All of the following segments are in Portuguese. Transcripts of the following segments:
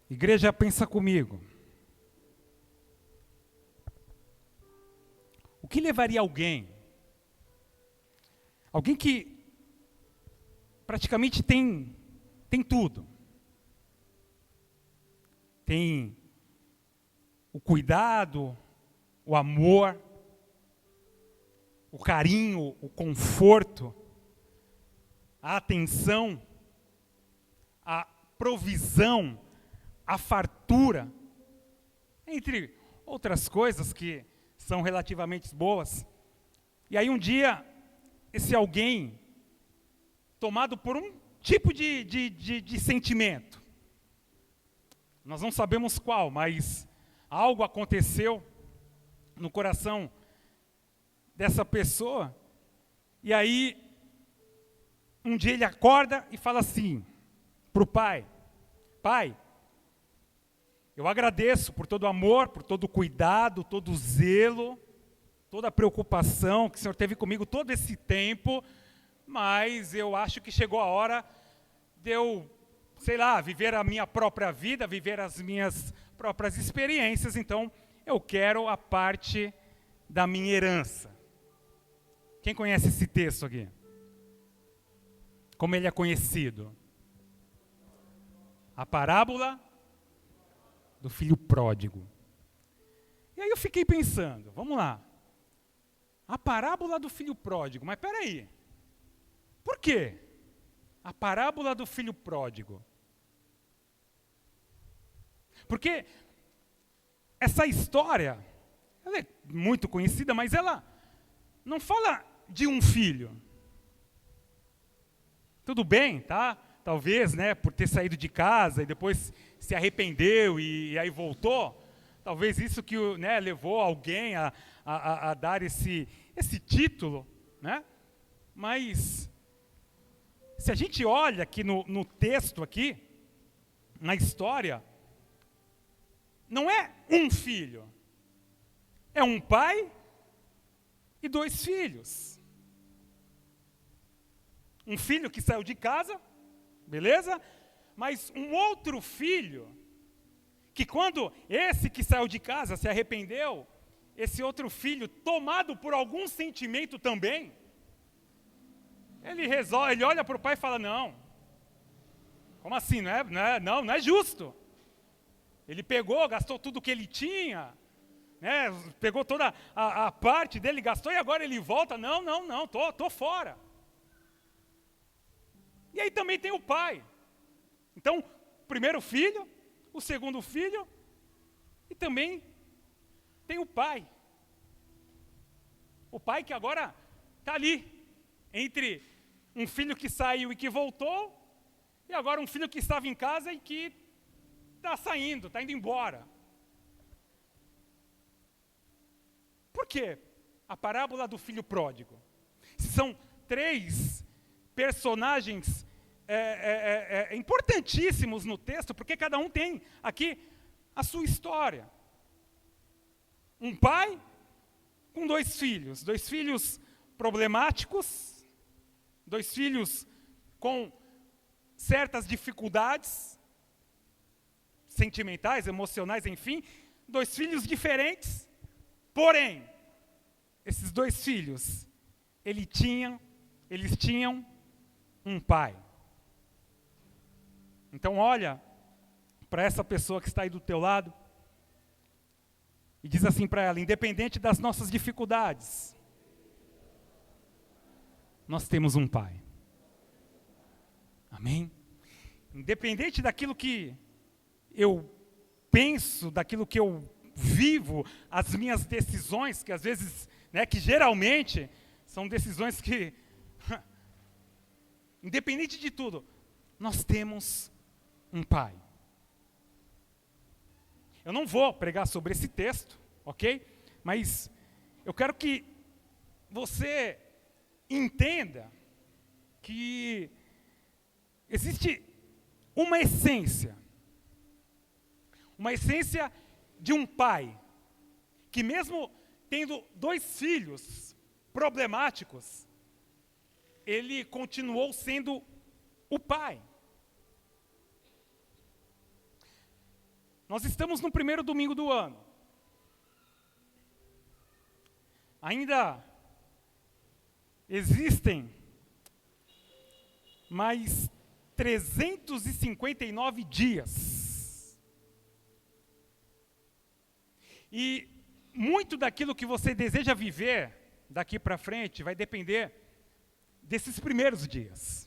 Igreja, pensa comigo. O que levaria alguém que praticamente tem tudo. Tem o cuidado, o amor, o carinho, o conforto, a atenção, a provisão, a fartura, entre outras coisas que são relativamente boas. E aí um dia, esse alguém, tomado por um tipo de sentimento, nós não sabemos qual, mas algo aconteceu no coração dessa pessoa, e aí, um dia ele acorda e fala assim, para o pai, pai, eu agradeço por todo o amor, por todo o cuidado, todo o zelo, toda a preocupação que o Senhor teve comigo todo esse tempo, mas eu acho que chegou a hora de eu, sei lá, viver a minha própria vida, viver as minhas próprias experiências, então eu quero a parte da minha herança. Quem conhece esse texto aqui? Como ele é conhecido? A parábola do filho pródigo. E aí eu fiquei pensando, vamos lá. A parábola do filho pródigo, mas peraí. Por quê? A parábola do filho pródigo. Porque essa história, ela é muito conhecida, mas ela não fala de um filho. Tudo bem, tá? Talvez, né, por ter saído de casa e depois se arrependeu e aí voltou. Talvez isso que levou alguém a dar esse título, né? Mas se a gente olha aqui no texto aqui, na história, não é um filho, é um pai e 2 filhos. Um filho que saiu de casa, beleza? Mas um outro filho, que quando esse que saiu de casa se arrependeu, esse outro filho, tomado por algum sentimento também, ele olha para o pai e fala, não, como assim, não é justo. Ele pegou, gastou tudo que ele tinha, né, pegou toda a parte dele, gastou e agora ele volta, não, tô fora. E aí também tem o pai. Então, o primeiro filho, o segundo filho, e também tem o pai. O pai que agora está ali, entre um filho que saiu e que voltou, e agora um filho que estava em casa e que está saindo, está indo embora. Por quê? A parábola do filho pródigo. São 3 personagens importantíssimos no texto, porque cada um tem aqui a sua história. Um pai com 2 filhos, 2 filhos problemáticos, 2 filhos com certas dificuldades sentimentais, emocionais, enfim, 2 filhos diferentes, porém, esses 2 filhos, eles tinham um pai. Então olha para essa pessoa que está aí do teu lado e diz assim para ela, independente das nossas dificuldades, nós temos um pai. Amém? Independente daquilo que eu penso, daquilo que eu vivo, as minhas decisões, que às vezes, que geralmente são decisões que, independente de tudo, nós temos um pai. Eu não vou pregar sobre esse texto, ok? Mas eu quero que você entenda que existe uma essência de um pai, que mesmo tendo 2 filhos problemáticos, ele continuou sendo o pai. Nós estamos no primeiro domingo do ano. Ainda existem mais 359 dias. E muito daquilo que você deseja viver daqui para frente vai depender desses primeiros dias.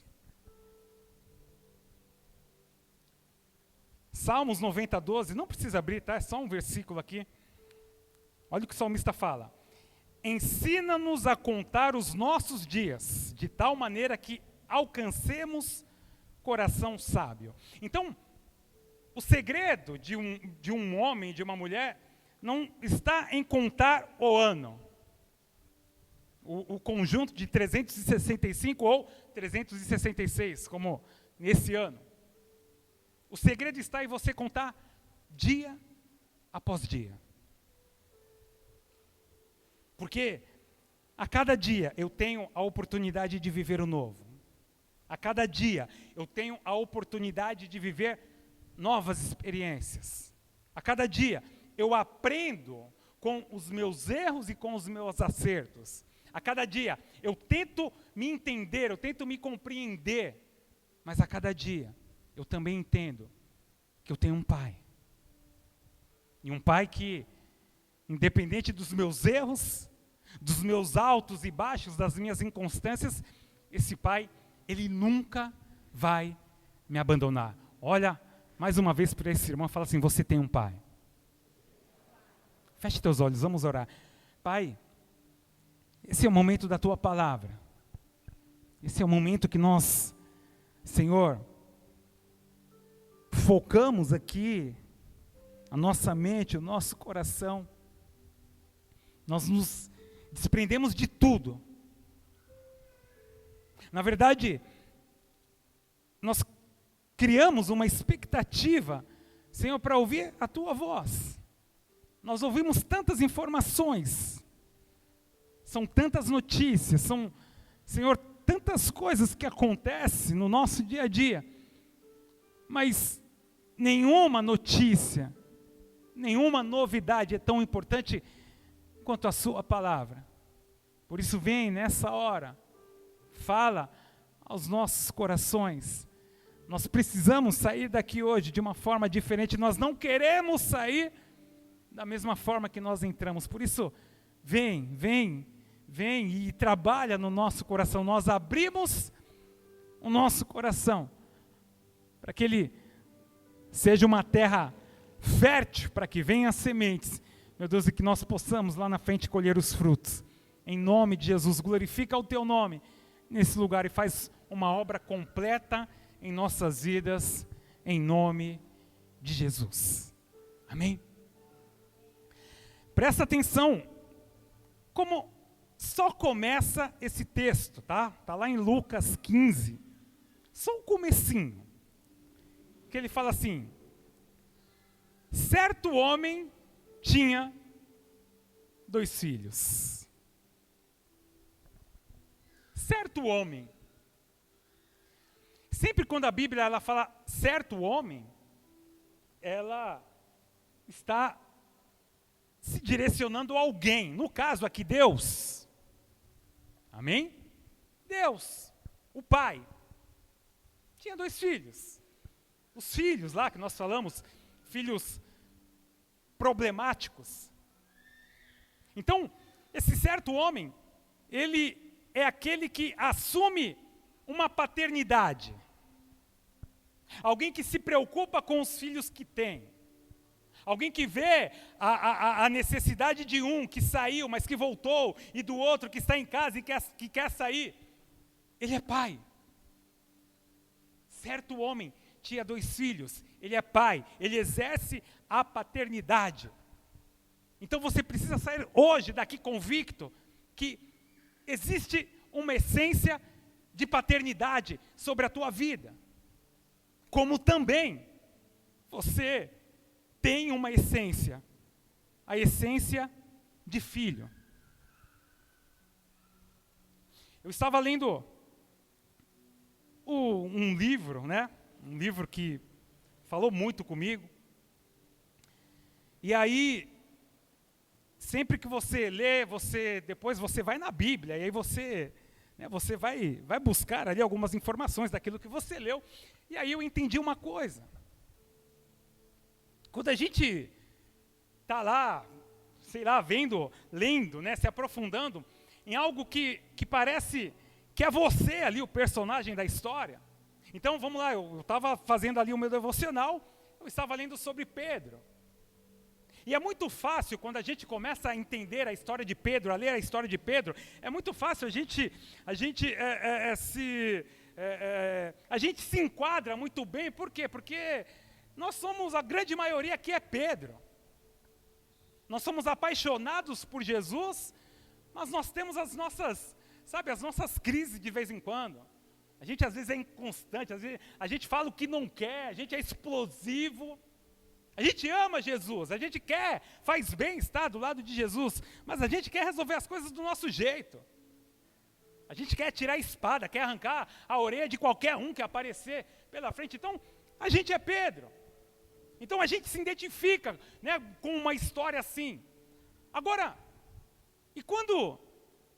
Salmos 90, 12, não precisa abrir, tá? É só um versículo aqui. Olha o que o salmista fala. Ensina-nos a contar os nossos dias, de tal maneira que alcancemos coração sábio. Então, o segredo de um homem, de uma mulher, não está em contar o ano. O conjunto de 365 ou 366, como nesse ano. O segredo está em você contar dia após dia. Porque a cada dia eu tenho a oportunidade de viver o novo. A cada dia eu tenho a oportunidade de viver novas experiências. A cada dia eu aprendo com os meus erros e com os meus acertos. A cada dia eu tento me entender, eu tento me compreender. Mas a cada dia eu também entendo que eu tenho um pai. E um pai que, independente dos meus erros, dos meus altos e baixos, das minhas inconstâncias, esse pai, ele nunca vai me abandonar. Olha mais uma vez para esse irmão e fala assim: você tem um pai. Feche teus olhos, vamos orar. Pai, esse é o momento da tua palavra. Esse é o momento que nós, Senhor, focamos aqui a nossa mente, o nosso coração. Nós nos desprendemos de tudo. Na verdade, nós criamos uma expectativa, Senhor, para ouvir a tua voz. Nós ouvimos tantas informações, são tantas notícias, são, Senhor, tantas coisas que acontecem no nosso dia a dia, mas nenhuma notícia, nenhuma novidade é tão importante quanto a sua palavra. Por isso vem nessa hora, fala aos nossos corações. Nós precisamos sair daqui hoje de uma forma diferente, nós não queremos sair da mesma forma que nós entramos. Por isso, vem e trabalha no nosso coração. Nós abrimos o nosso coração para que ele seja uma terra fértil, para que venham as sementes, meu Deus, e que nós possamos lá na frente colher os frutos. Em nome de Jesus, glorifica o teu nome nesse lugar e faz uma obra completa em nossas vidas, em nome de Jesus. Amém? Presta atenção, como só começa esse texto, tá? Está lá em Lucas 15, só o comecinho, que ele fala assim: certo homem tinha 2 filhos. Certo homem. Sempre quando a Bíblia ela fala certo homem, ela está se direcionando a alguém. No caso aqui, Deus. Amém? Deus, o pai, tinha 2 filhos. Os filhos lá que nós falamos, filhos problemáticos. Então, esse certo homem, ele é aquele que assume uma paternidade. Alguém que se preocupa com os filhos que tem. Alguém que vê a necessidade de um que saiu, mas que voltou, e do outro que está em casa e que quer sair. Ele é pai. Certo homem tinha 2 filhos, ele é pai, ele exerce a paternidade. Então você precisa sair hoje daqui convicto que existe uma essência de paternidade sobre a tua vida. Como também você tem uma essência, a essência de filho. Eu estava lendo um livro, né? Um livro que falou muito comigo. E aí, sempre que você lê, depois você vai na Bíblia, e aí você vai buscar ali algumas informações daquilo que você leu. E aí eu entendi uma coisa. Quando a gente está lá, sei lá, vendo, lendo, se aprofundando em algo que parece que é você ali, o personagem da história. Então, vamos lá, eu estava fazendo ali o meu devocional, eu estava lendo sobre Pedro. E é muito fácil, quando a gente começa a entender a história de Pedro, a ler a história de Pedro, é muito fácil a gente se enquadra muito bem. Por quê? Porque nós somos, a grande maioria aqui é Pedro. Nós somos apaixonados por Jesus, mas nós temos as nossas crises de vez em quando. A gente às vezes é inconstante, às vezes a gente fala o que não quer, a gente é explosivo. A gente ama Jesus, a gente faz bem estar do lado de Jesus, mas a gente quer resolver as coisas do nosso jeito. A gente quer tirar a espada, quer arrancar a orelha de qualquer um que aparecer pela frente. Então, a gente é Pedro. Então, a gente se identifica, com uma história assim. Agora, e quando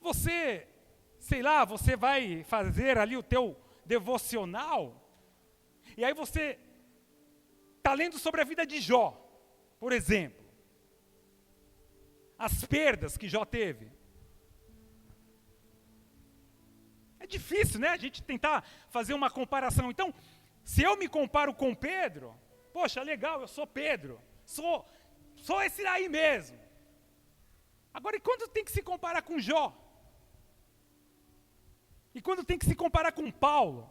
você, você vai fazer ali o teu devocional, e aí você está lendo sobre a vida de Jó, por exemplo. As perdas que Jó teve. É difícil, a gente tentar fazer uma comparação. Então, se eu me comparo com Pedro, poxa, legal, eu sou Pedro. Sou esse aí mesmo. Agora, e quando tem que se comparar com Jó? E quando tem que se comparar com Paulo?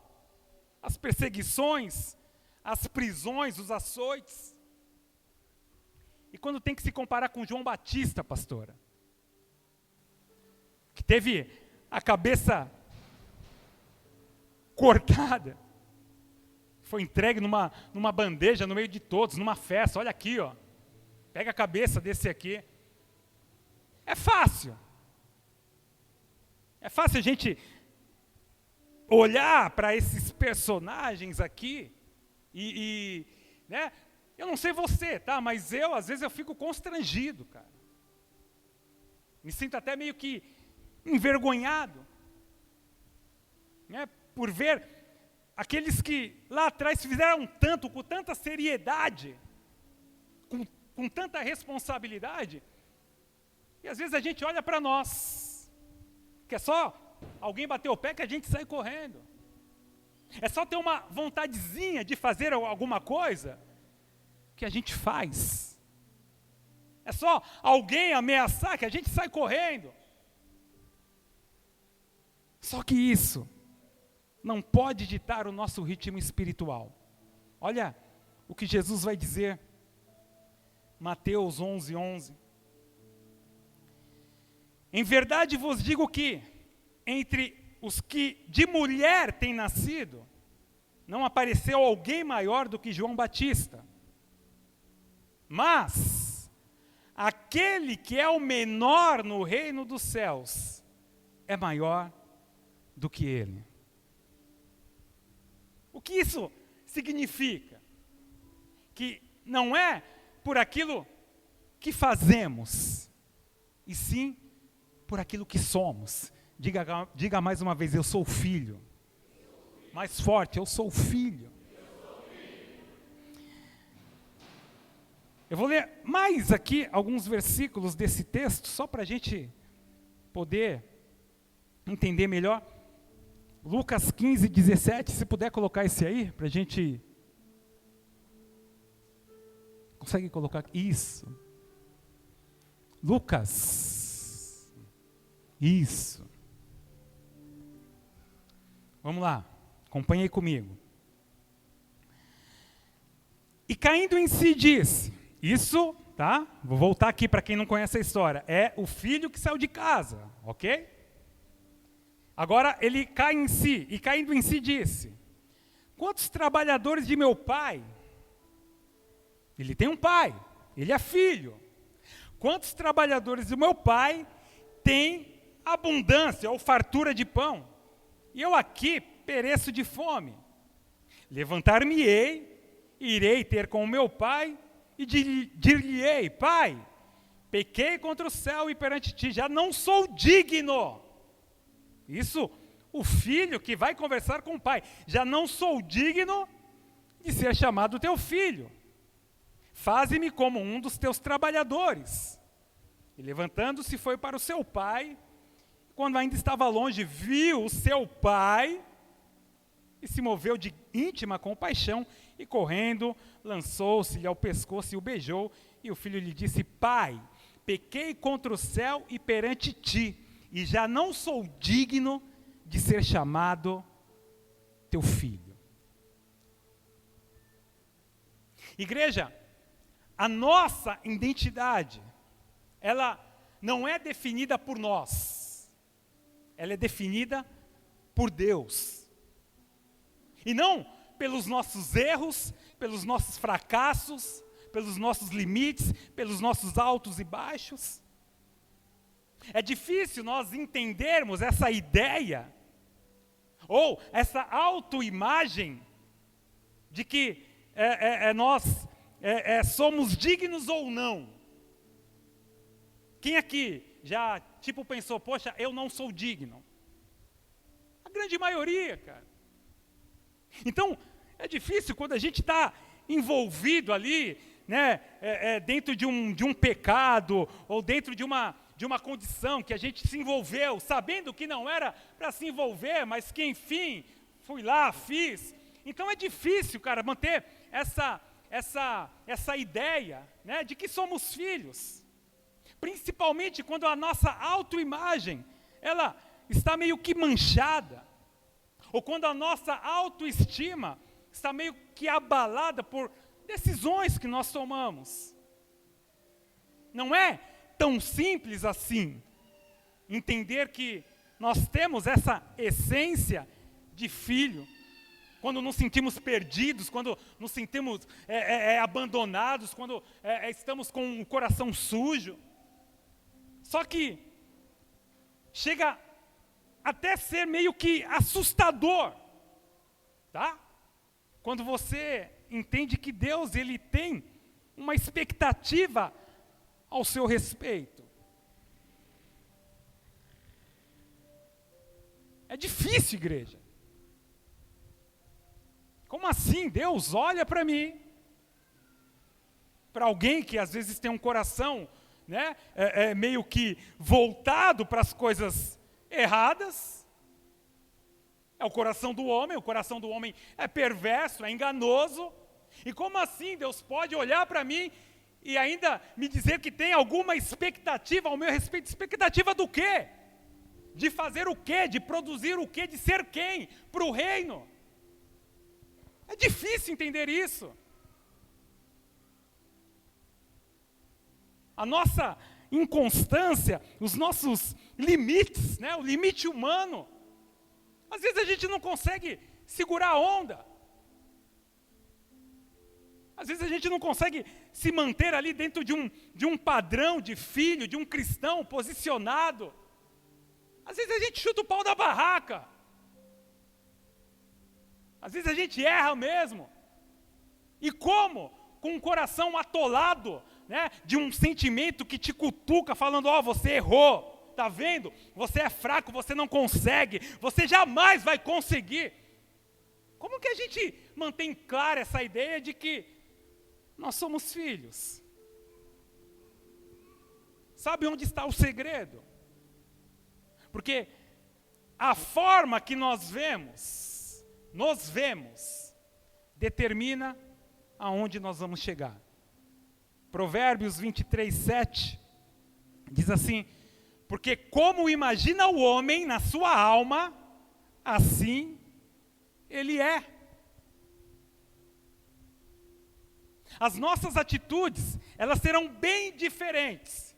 As perseguições, as prisões, os açoites. E quando tem que se comparar com João Batista, pastora, que teve a cabeça cortada, foi entregue numa bandeja no meio de todos, numa festa. Olha aqui, pega a cabeça desse aqui. É fácil a gente olhar para esses personagens aqui eu não sei você, tá? Mas às vezes eu fico constrangido, cara. Me sinto até meio que envergonhado, por ver aqueles que lá atrás fizeram tanto, com tanta seriedade, com tanta responsabilidade, e às vezes a gente olha para nós, que é só alguém bater o pé que a gente sai correndo. É só ter uma vontadezinha de fazer alguma coisa que a gente faz. É só alguém ameaçar que a gente sai correndo. Só que isso não pode ditar o nosso ritmo espiritual. Olha o que Jesus vai dizer. Mateus 11:11. Em verdade vos digo que, entre os que de mulher têm nascido, não apareceu alguém maior do que João Batista. Mas aquele que é o menor no reino dos céus é maior do que ele. O que isso significa? Que não é por aquilo que fazemos, e sim por aquilo que somos. Diga mais uma vez, eu sou filho. Mais forte, eu sou filho. Eu vou ler mais aqui alguns versículos desse texto, só para a gente poder entender melhor. Lucas 15:17, se puder colocar esse aí, para a gente... Consegue colocar? Isso. Lucas. Isso. Vamos lá, acompanhe aí comigo. E caindo em si disse, isso, tá? Vou voltar aqui para quem não conhece a história. É o filho que saiu de casa, ok? Agora ele cai em si, e caindo em si disse, quantos trabalhadores de meu pai? Ele tem um pai, ele é filho. Quantos trabalhadores do meu pai têm abundância ou fartura de pão? E eu aqui pereço de fome. Levantar-me-ei, irei ter com o meu pai e dir-lhe-ei: Pai, pequei contra o céu e perante ti, já não sou digno. Isso, o filho que vai conversar com o pai: já não sou digno de ser chamado teu filho. Faze-me como um dos teus trabalhadores. E levantando-se foi para o seu pai. Quando ainda estava longe, viu o seu pai e se moveu de íntima compaixão, e correndo, lançou-se-lhe ao pescoço e o beijou. E o filho lhe disse: Pai, pequei contra o céu e perante ti, e já não sou digno de ser chamado teu filho. Igreja, a nossa identidade, ela não é definida por nós, ela é definida por Deus. E não pelos nossos erros, pelos nossos fracassos, pelos nossos limites, pelos nossos altos e baixos. É difícil nós entendermos essa ideia, ou essa autoimagem, de que nós somos dignos ou não. Quem aqui já, pensou: poxa, eu não sou digno? A grande maioria, cara. Então, é difícil quando a gente está envolvido ali, né, dentro de um pecado, ou dentro de uma condição que a gente se envolveu, sabendo que não era para se envolver, mas que, enfim, fui lá, fiz. Então é difícil, cara, manter essa ideia, né, de que somos filhos. Principalmente quando a nossa autoimagem, ela está meio que manchada. Ou quando a nossa autoestima está meio que abalada por decisões que nós tomamos. Não é tão simples assim entender que nós temos essa essência de filho, quando nos sentimos perdidos, quando nos sentimos abandonados, quando estamos com o coração sujo. Só que chega até ser meio que assustador, tá? Quando você entende que Deus, Ele tem uma expectativa ao seu respeito. É difícil, igreja. Como assim? Deus olha para mim, para alguém que às vezes tem um coração, né, meio que voltado para as coisas erradas. É o coração do homem é perverso, é enganoso. E como assim Deus pode olhar para mim e ainda me dizer que tem alguma expectativa ao meu respeito? Expectativa do quê? De fazer o quê? De produzir o quê? De ser quem? Para o reino. É difícil entender isso. A nossa inconstância, os nossos limites, né, o limite humano. Às vezes a gente não consegue segurar a onda. Às vezes a gente não consegue se manter ali dentro de um padrão de filho, de um cristão posicionado. Às vezes a gente chuta o pau da barraca. Às vezes a gente erra mesmo. E como? Com um coração atolado, né, de um sentimento que te cutuca, falando: ó, você errou, tá vendo? Você é fraco, você não consegue, você jamais vai conseguir. Como que a gente mantém clara essa ideia de que nós somos filhos? Sabe onde está o segredo? Porque a forma que nos vemos, determina aonde nós vamos chegar. Provérbios 23:7 diz assim: porque como imagina o homem na sua alma, assim ele é. As nossas atitudes, elas serão bem diferentes.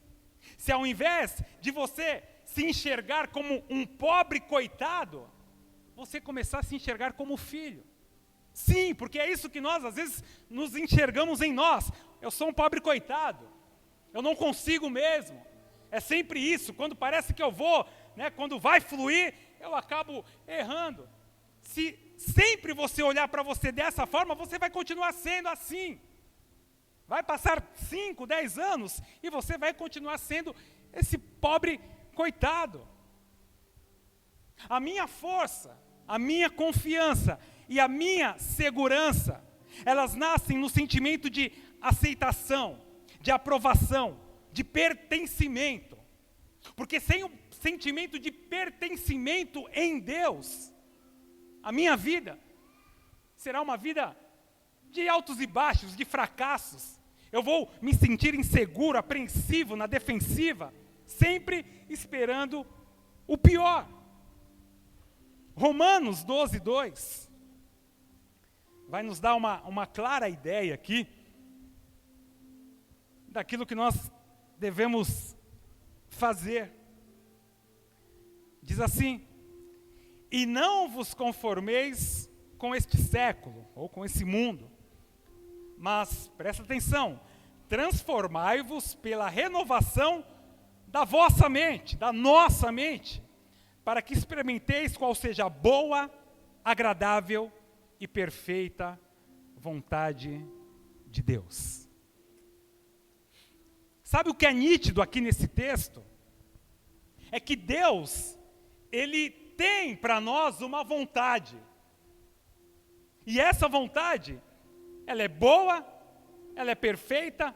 Se ao invés de você se enxergar como um pobre coitado, você começar a se enxergar como filho. Sim, porque é isso que nós, às vezes, nos enxergamos em nós. Eu sou um pobre coitado, eu não consigo mesmo. É sempre isso, quando parece que eu vou, né, quando vai fluir, eu acabo errando. Se sempre você olhar para você dessa forma, você vai continuar sendo assim. Vai passar 5, 10 anos e você vai continuar sendo esse pobre coitado. A minha força, a minha confiança e a minha segurança, elas nascem no sentimento de aceitação, de aprovação, de pertencimento. Porque sem o sentimento de pertencimento em Deus, a minha vida será uma vida de altos e baixos, de fracassos. Eu vou me sentir inseguro, apreensivo, na defensiva, sempre esperando o pior. Romanos 12, 2 vai nos dar uma clara ideia aqui daquilo que nós devemos fazer. Diz assim: e não vos conformeis com este século, ou com esse mundo, mas, presta atenção, transformai-vos pela renovação da vossa mente, da nossa mente, para que experimenteis qual seja a boa, agradável e perfeita vontade de Deus. Sabe o que é nítido aqui nesse texto? É que Deus, Ele tem para nós uma vontade. E essa vontade, ela é boa, ela é perfeita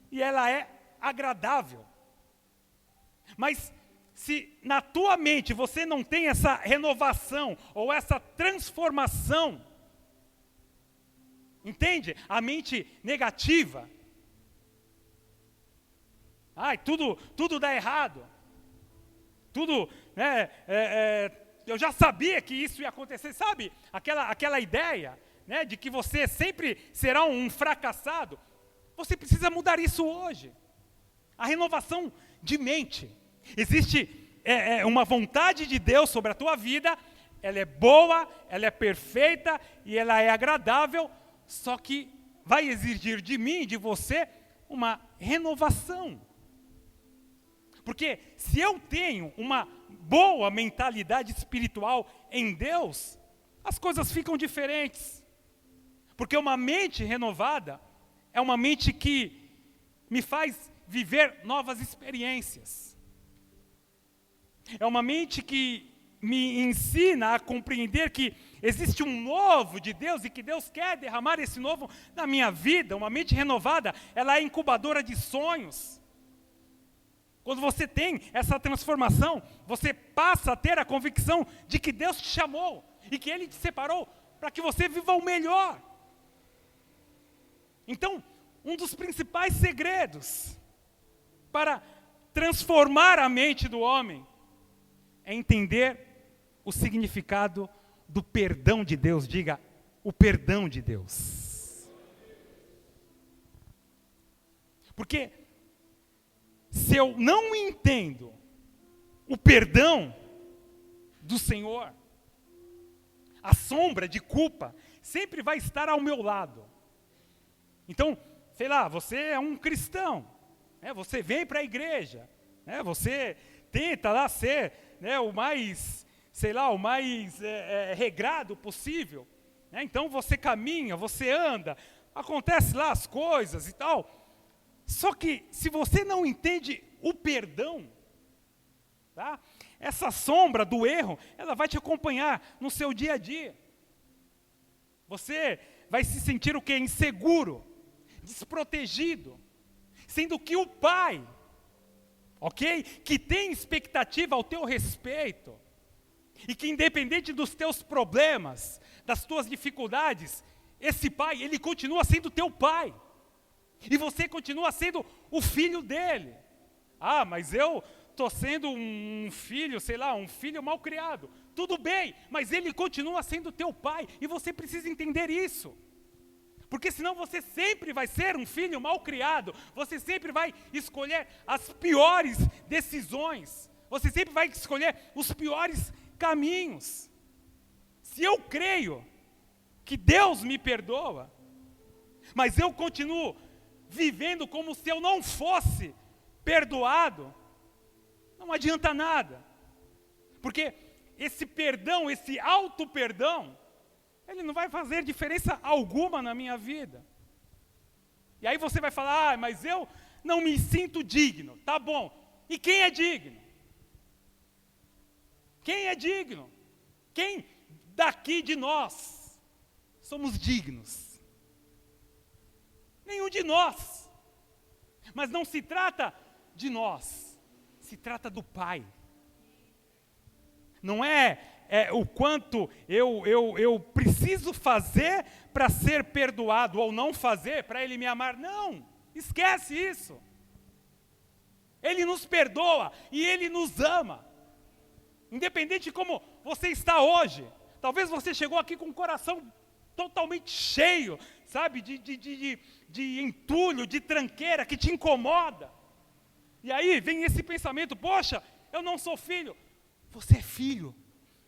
e ela é agradável. Mas se na tua mente você não tem essa renovação ou essa transformação, entende? A mente negativa. Ai, tudo dá errado. Tudo, né, eu já sabia que isso ia acontecer, sabe? Aquela ideia, né, de que você sempre será um fracassado. Você precisa mudar isso hoje. A renovação de mente. Existe uma vontade de Deus sobre a tua vida, ela é boa, ela é perfeita e ela é agradável, só que vai exigir de mim, de você, uma renovação. Porque se eu tenho uma boa mentalidade espiritual em Deus, as coisas ficam diferentes. Porque uma mente renovada é uma mente que me faz viver novas experiências. É uma mente que me ensina a compreender que existe um novo de Deus e que Deus quer derramar esse novo na minha vida. Uma mente renovada, ela é incubadora de sonhos. Quando você tem essa transformação, você passa a ter a convicção de que Deus te chamou e que Ele te separou para que você viva o melhor. Então, um dos principais segredos para transformar a mente do homem é entender o significado do perdão de Deus. Diga, o perdão de Deus. Porque se eu não entendo o perdão do Senhor, a sombra de culpa sempre vai estar ao meu lado. Então, sei lá, você é um cristão, né, você vem para a igreja, né, você tenta lá ser, né, o mais regrado possível, né, então você caminha, você anda, acontece lá as coisas e tal. Só que se você não entende o perdão, tá? Essa sombra do erro, ela vai te acompanhar no seu dia a dia. Você vai se sentir o quê? Inseguro, desprotegido, sendo que o Pai, ok? Que tem expectativa ao teu respeito, e que independente dos teus problemas, das tuas dificuldades, esse Pai, Ele continua sendo teu Pai. E você continua sendo o filho dele. Ah, mas eu estou sendo um filho, sei lá, um filho mal criado. Tudo bem, mas ele continua sendo teu pai. E você precisa entender isso. Porque senão você sempre vai ser um filho mal criado. Você sempre vai escolher as piores decisões. Você sempre vai escolher os piores caminhos. Se eu creio que Deus me perdoa, mas eu continuo vivendo como se eu não fosse perdoado, não adianta nada. Porque esse perdão, esse auto-perdão, ele não vai fazer diferença alguma na minha vida. E aí você vai falar, mas eu não me sinto digno. Tá bom. E quem é digno? Quem é digno? Quem daqui de nós somos dignos? Nenhum de nós. Mas não se trata de nós, se trata do Pai. Não é o quanto eu preciso fazer para ser perdoado, ou não fazer para Ele me amar. Não, esquece isso. Ele nos perdoa e Ele nos ama. Independente de como você está hoje. Talvez você chegou aqui com o coração totalmente cheio, sabe, de entulho, de tranqueira que te incomoda. E aí vem esse pensamento, poxa, eu não sou filho. Você é filho.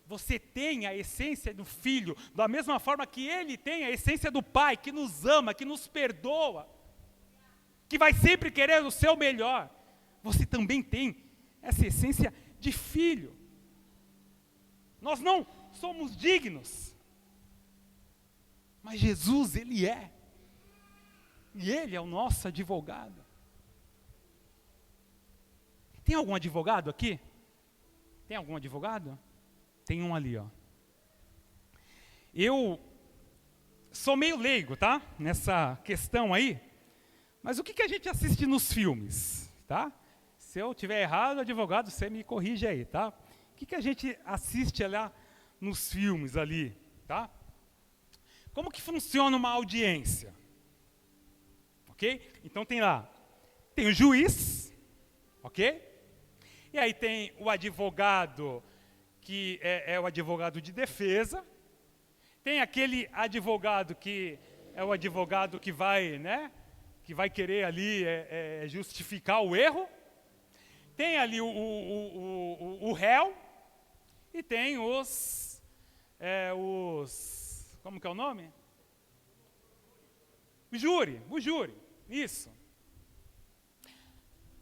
Você tem a essência do filho, da mesma forma que ele tem a essência do pai, que nos ama, que nos perdoa, que vai sempre querer o seu melhor. Você também tem essa essência de filho. Nós não somos dignos, mas Jesus, Ele é. E Ele é o nosso advogado. Tem algum advogado aqui? Tem algum advogado? Tem um ali, ó. Eu sou meio leigo, tá? Nessa questão aí. Mas o que a gente assiste nos filmes, tá? Se eu tiver errado, advogado, você me corrige aí, tá? O que a gente assiste lá nos filmes ali, tá? Como que funciona uma audiência? Ok? Então tem lá, tem o juiz, ok? E aí tem o advogado, que é o advogado de defesa. Tem aquele advogado que é o advogado que vai, né? Que vai querer ali justificar o erro. Tem ali o réu. E tem os, como que é o nome? O júri, isso.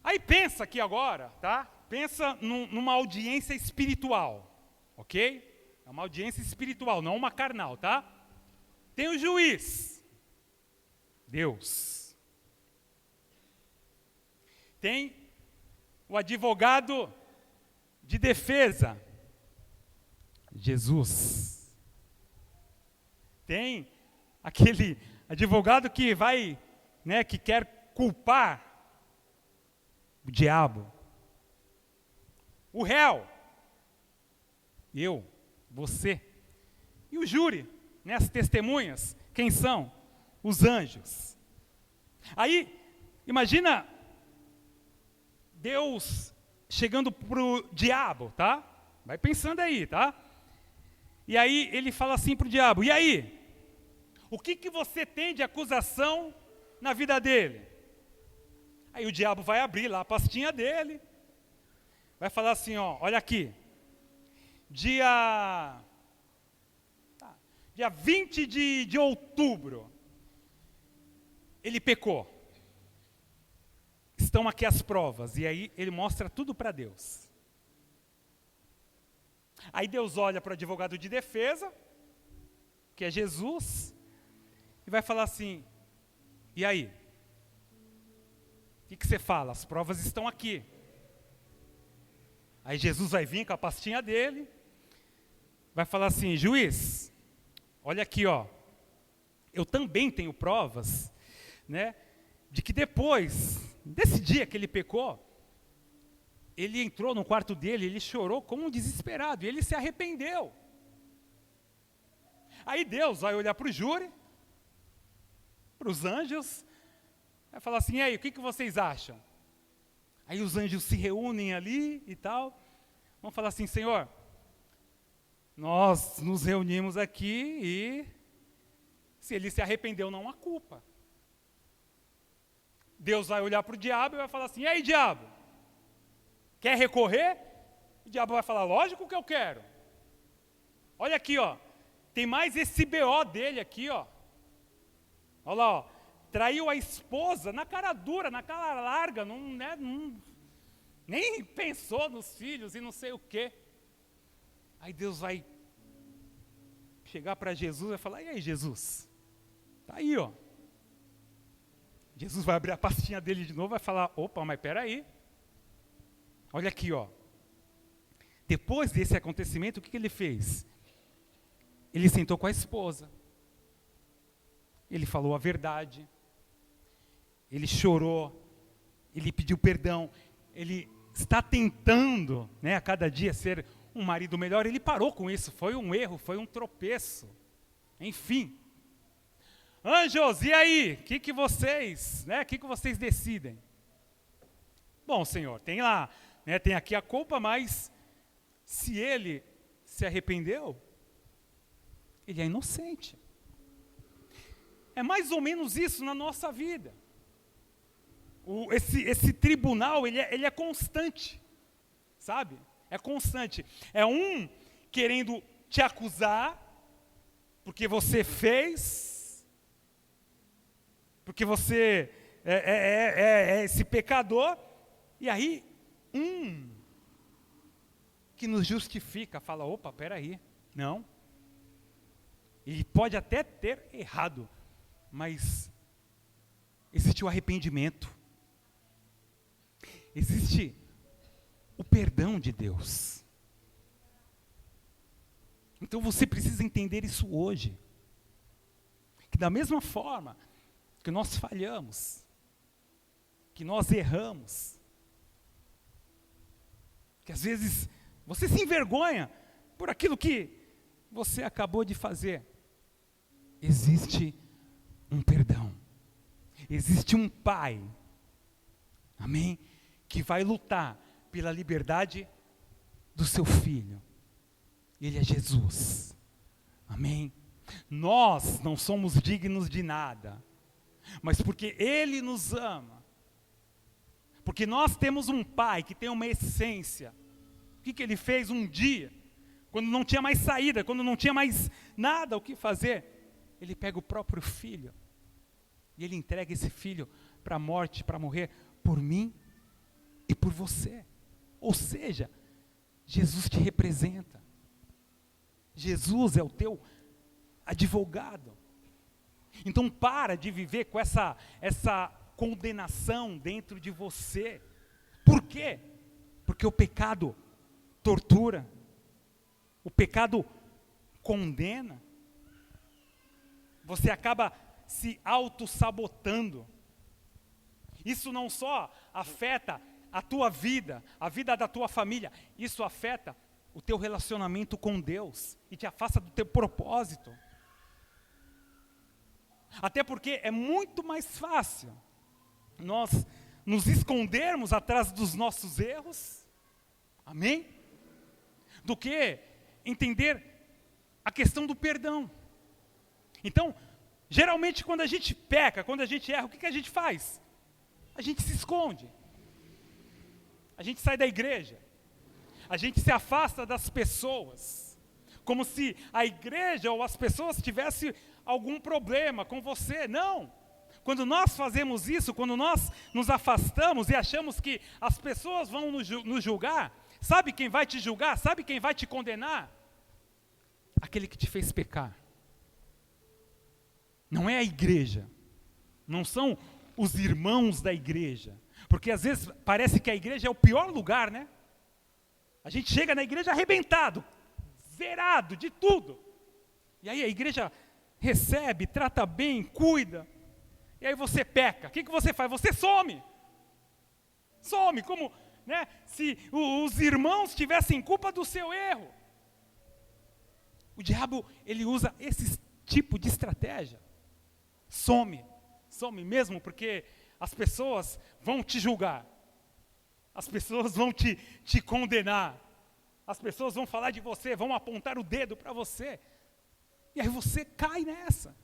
Aí pensa aqui agora, tá? Pensa numa audiência espiritual, ok? É uma audiência espiritual, não uma carnal, tá? Tem o juiz, Deus. Tem o advogado de defesa, Jesus. Tem aquele advogado que vai, né, que quer culpar o diabo. O réu, eu, você. E o júri, né, as testemunhas, quem são? Os anjos. Aí, imagina Deus chegando para o diabo, tá? Vai pensando aí, tá? E aí ele fala assim para o diabo, e aí? O que você tem de acusação na vida dele? Aí o diabo vai abrir lá a pastinha dele, vai falar assim, ó, olha aqui, dia 20 de outubro, ele pecou. Estão aqui as provas, e aí ele mostra tudo para Deus. Aí Deus olha para o advogado de defesa, que é Jesus, e vai falar assim, e aí? O que você fala? As provas estão aqui. Aí Jesus vai vir com a pastinha dele, vai falar assim, juiz, olha aqui, ó, eu também tenho provas, né, de que depois desse dia que ele pecou, ele entrou no quarto dele, ele chorou como um desesperado, e ele se arrependeu. Aí Deus vai olhar para o júri, para os anjos, vai falar assim, e aí, o que vocês acham? Aí os anjos se reúnem ali e tal, vão falar assim, Senhor, nós nos reunimos aqui e se ele se arrependeu, não há culpa. Deus vai olhar para o diabo e vai falar assim, e aí, diabo, quer recorrer? O diabo vai falar, lógico que eu quero. Olha aqui, ó, tem mais esse BO dele aqui, ó. Olha lá, ó, traiu a esposa na cara dura, na cara larga, nem pensou nos filhos e não sei o quê. Aí Deus vai chegar para Jesus e vai falar, e aí, Jesus? Tá aí, ó. Jesus vai abrir a pastinha dele de novo e vai falar, opa, mas peraí. Olha aqui, ó. Depois desse acontecimento, o que ele fez? Ele sentou com a esposa. Ele falou a verdade. Ele chorou. Ele pediu perdão. Ele está tentando, né, a cada dia ser um marido melhor. Ele parou com isso. Foi um erro, foi um tropeço. Enfim. Anjos, e aí? O que vocês decidem? Bom, Senhor, tem lá, né, tem aqui a culpa, mas se ele se arrependeu, ele é inocente. É mais ou menos isso na nossa vida. Esse tribunal, ele é constante, sabe? É constante. É um querendo te acusar, porque você fez, porque você é esse pecador, e aí que nos justifica, fala, opa, peraí, não. Ele pode até ter errado, mas existe o arrependimento. Existe o perdão de Deus. Então você precisa entender isso hoje. Que da mesma forma que nós falhamos, que nós erramos, que às vezes você se envergonha por aquilo que você acabou de fazer, existe um perdão. Existe um Pai, amém? Que vai lutar pela liberdade do seu filho. Ele é Jesus, amém? Nós não somos dignos de nada, mas porque Ele nos ama, porque nós temos um Pai que tem uma essência. O que Ele fez um dia, quando não tinha mais saída, quando não tinha mais nada o que fazer? Ele pega o próprio filho, e Ele entrega esse filho para a morte, para morrer por mim e por você. Ou seja, Jesus te representa. Jesus é o teu advogado. Então para de viver com essa condenação dentro de você. Por quê? Porque o pecado tortura. O pecado condena. Você acaba se auto-sabotando. Isso não só afeta a tua vida, a vida da tua família, isso afeta o teu relacionamento com Deus e te afasta do teu propósito. Até porque é muito mais fácil nós nos escondermos atrás dos nossos erros, amém? Do que entender a questão do perdão. Então, geralmente quando a gente peca, quando a gente erra, o que a gente faz? A gente se esconde. A gente sai da igreja. A gente se afasta das pessoas. Como se a igreja ou as pessoas tivessem algum problema com você. Não. Quando nós fazemos isso, quando nós nos afastamos e achamos que as pessoas vão nos julgar, sabe quem vai te julgar? Sabe quem vai te condenar? Aquele que te fez pecar. Não é a igreja. Não são os irmãos da igreja. Porque às vezes parece que a igreja é o pior lugar, né? A gente chega na igreja arrebentado, zerado de tudo. E aí a igreja recebe, trata bem, cuida. E aí você peca. O que você faz? Você some. Some, como, né, se os irmãos tivessem culpa do seu erro. O diabo, ele usa esse tipo de estratégia. Some mesmo, porque as pessoas vão te julgar. As pessoas vão te condenar. As pessoas vão falar de você, vão apontar o dedo para você. E aí você cai nessa.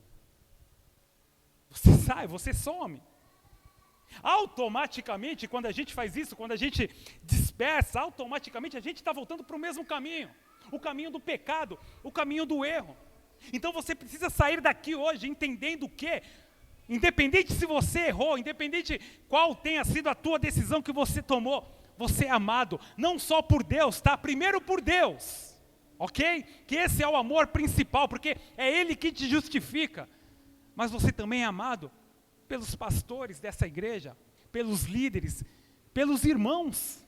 Você sai, você some. Automaticamente, quando a gente faz isso, quando a gente dispersa, automaticamente a gente está voltando para o mesmo caminho. O caminho do pecado, o caminho do erro. Então você precisa sair daqui hoje entendendo que, independente se você errou, independente qual tenha sido a tua decisão que você tomou, você é amado, não só por Deus, tá? Primeiro por Deus, ok? Que esse é o amor principal, porque é Ele que te justifica. Mas você também é amado pelos pastores dessa igreja, pelos líderes, pelos irmãos.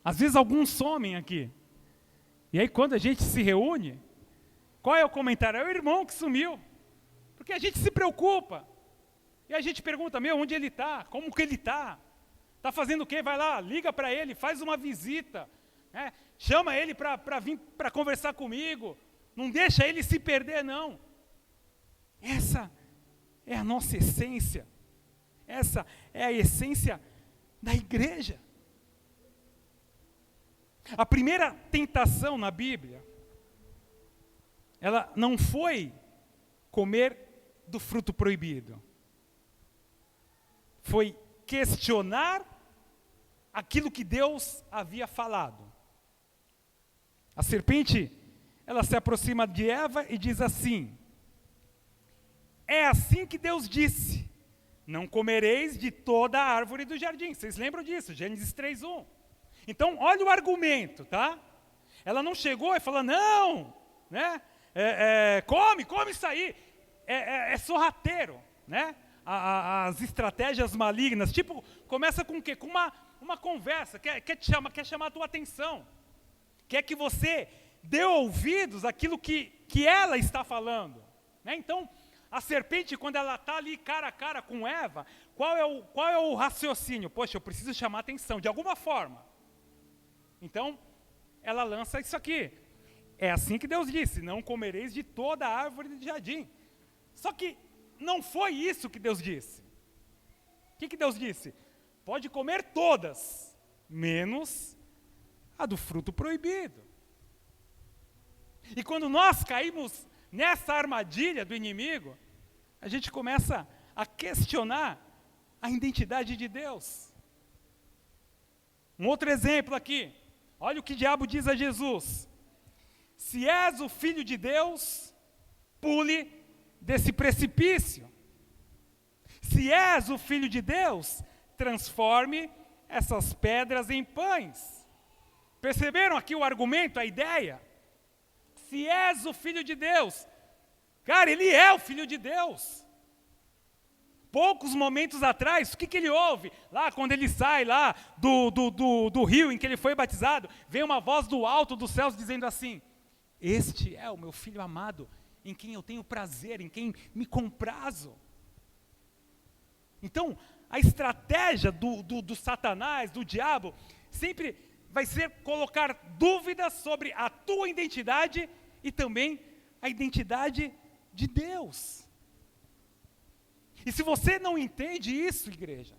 Às vezes alguns somem aqui. E aí quando a gente se reúne, qual é o comentário? É o irmão que sumiu. Porque a gente se preocupa. E a gente pergunta, onde ele está? Como que ele está? Está fazendo o quê? Vai lá, liga para ele, faz uma visita. Né? Chama ele para vir para conversar comigo. Não deixa ele se perder, não. Essa é a nossa essência. Essa é a essência da igreja. A primeira tentação na Bíblia, ela não foi comer do fruto proibido. Foi questionar aquilo que Deus havia falado. A serpente, ela se aproxima de Eva e diz assim: é assim que Deus disse, não comereis de toda a árvore do jardim. Vocês lembram disso? Gênesis 3:1. Então, olha o argumento, tá? Ela não chegou e falou, não, né? Come isso aí. É sorrateiro, né? As estratégias malignas, tipo, começa com o quê? Com uma conversa, quer chamar a tua atenção. Quer que você dê ouvidos àquilo que ela está falando. Né? Então, a serpente, quando ela está ali cara a cara com Eva, qual é o raciocínio? Poxa, eu preciso chamar a atenção, de alguma forma. Então, ela lança isso aqui. É assim que Deus disse, não comereis de toda a árvore do jardim. Só que não foi isso que Deus disse. O que Deus disse? Pode comer todas, menos a do fruto proibido. E quando nós caímos nessa armadilha do inimigo, a gente começa a questionar a identidade de Deus. Um outro exemplo aqui. Olha o que o diabo diz a Jesus. Se és o Filho de Deus, pule desse precipício. Se és o Filho de Deus, transforme essas pedras em pães. Perceberam aqui o argumento, a ideia? Se és o Filho de Deus, cara, ele é o Filho de Deus. Poucos momentos atrás, o que ele ouve? Lá, quando ele sai lá do rio em que ele foi batizado, vem uma voz do alto dos céus dizendo assim, este é o meu Filho amado, em quem eu tenho prazer, em quem me comprazo. Então, a estratégia do Satanás, do diabo, sempre vai ser colocar dúvidas sobre a tua identidade e também a identidade de Deus. E se você não entende isso, igreja,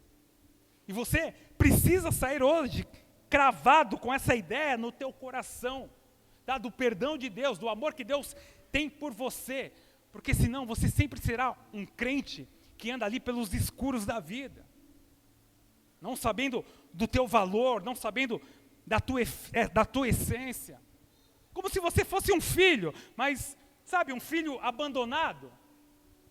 e você precisa sair hoje cravado com essa ideia no teu coração, tá? Do perdão de Deus, do amor que Deus tem por você, porque senão você sempre será um crente que anda ali pelos escuros da vida, não sabendo do teu valor, não sabendo da tua essência, como se você fosse um filho, mas, sabe, um filho abandonado,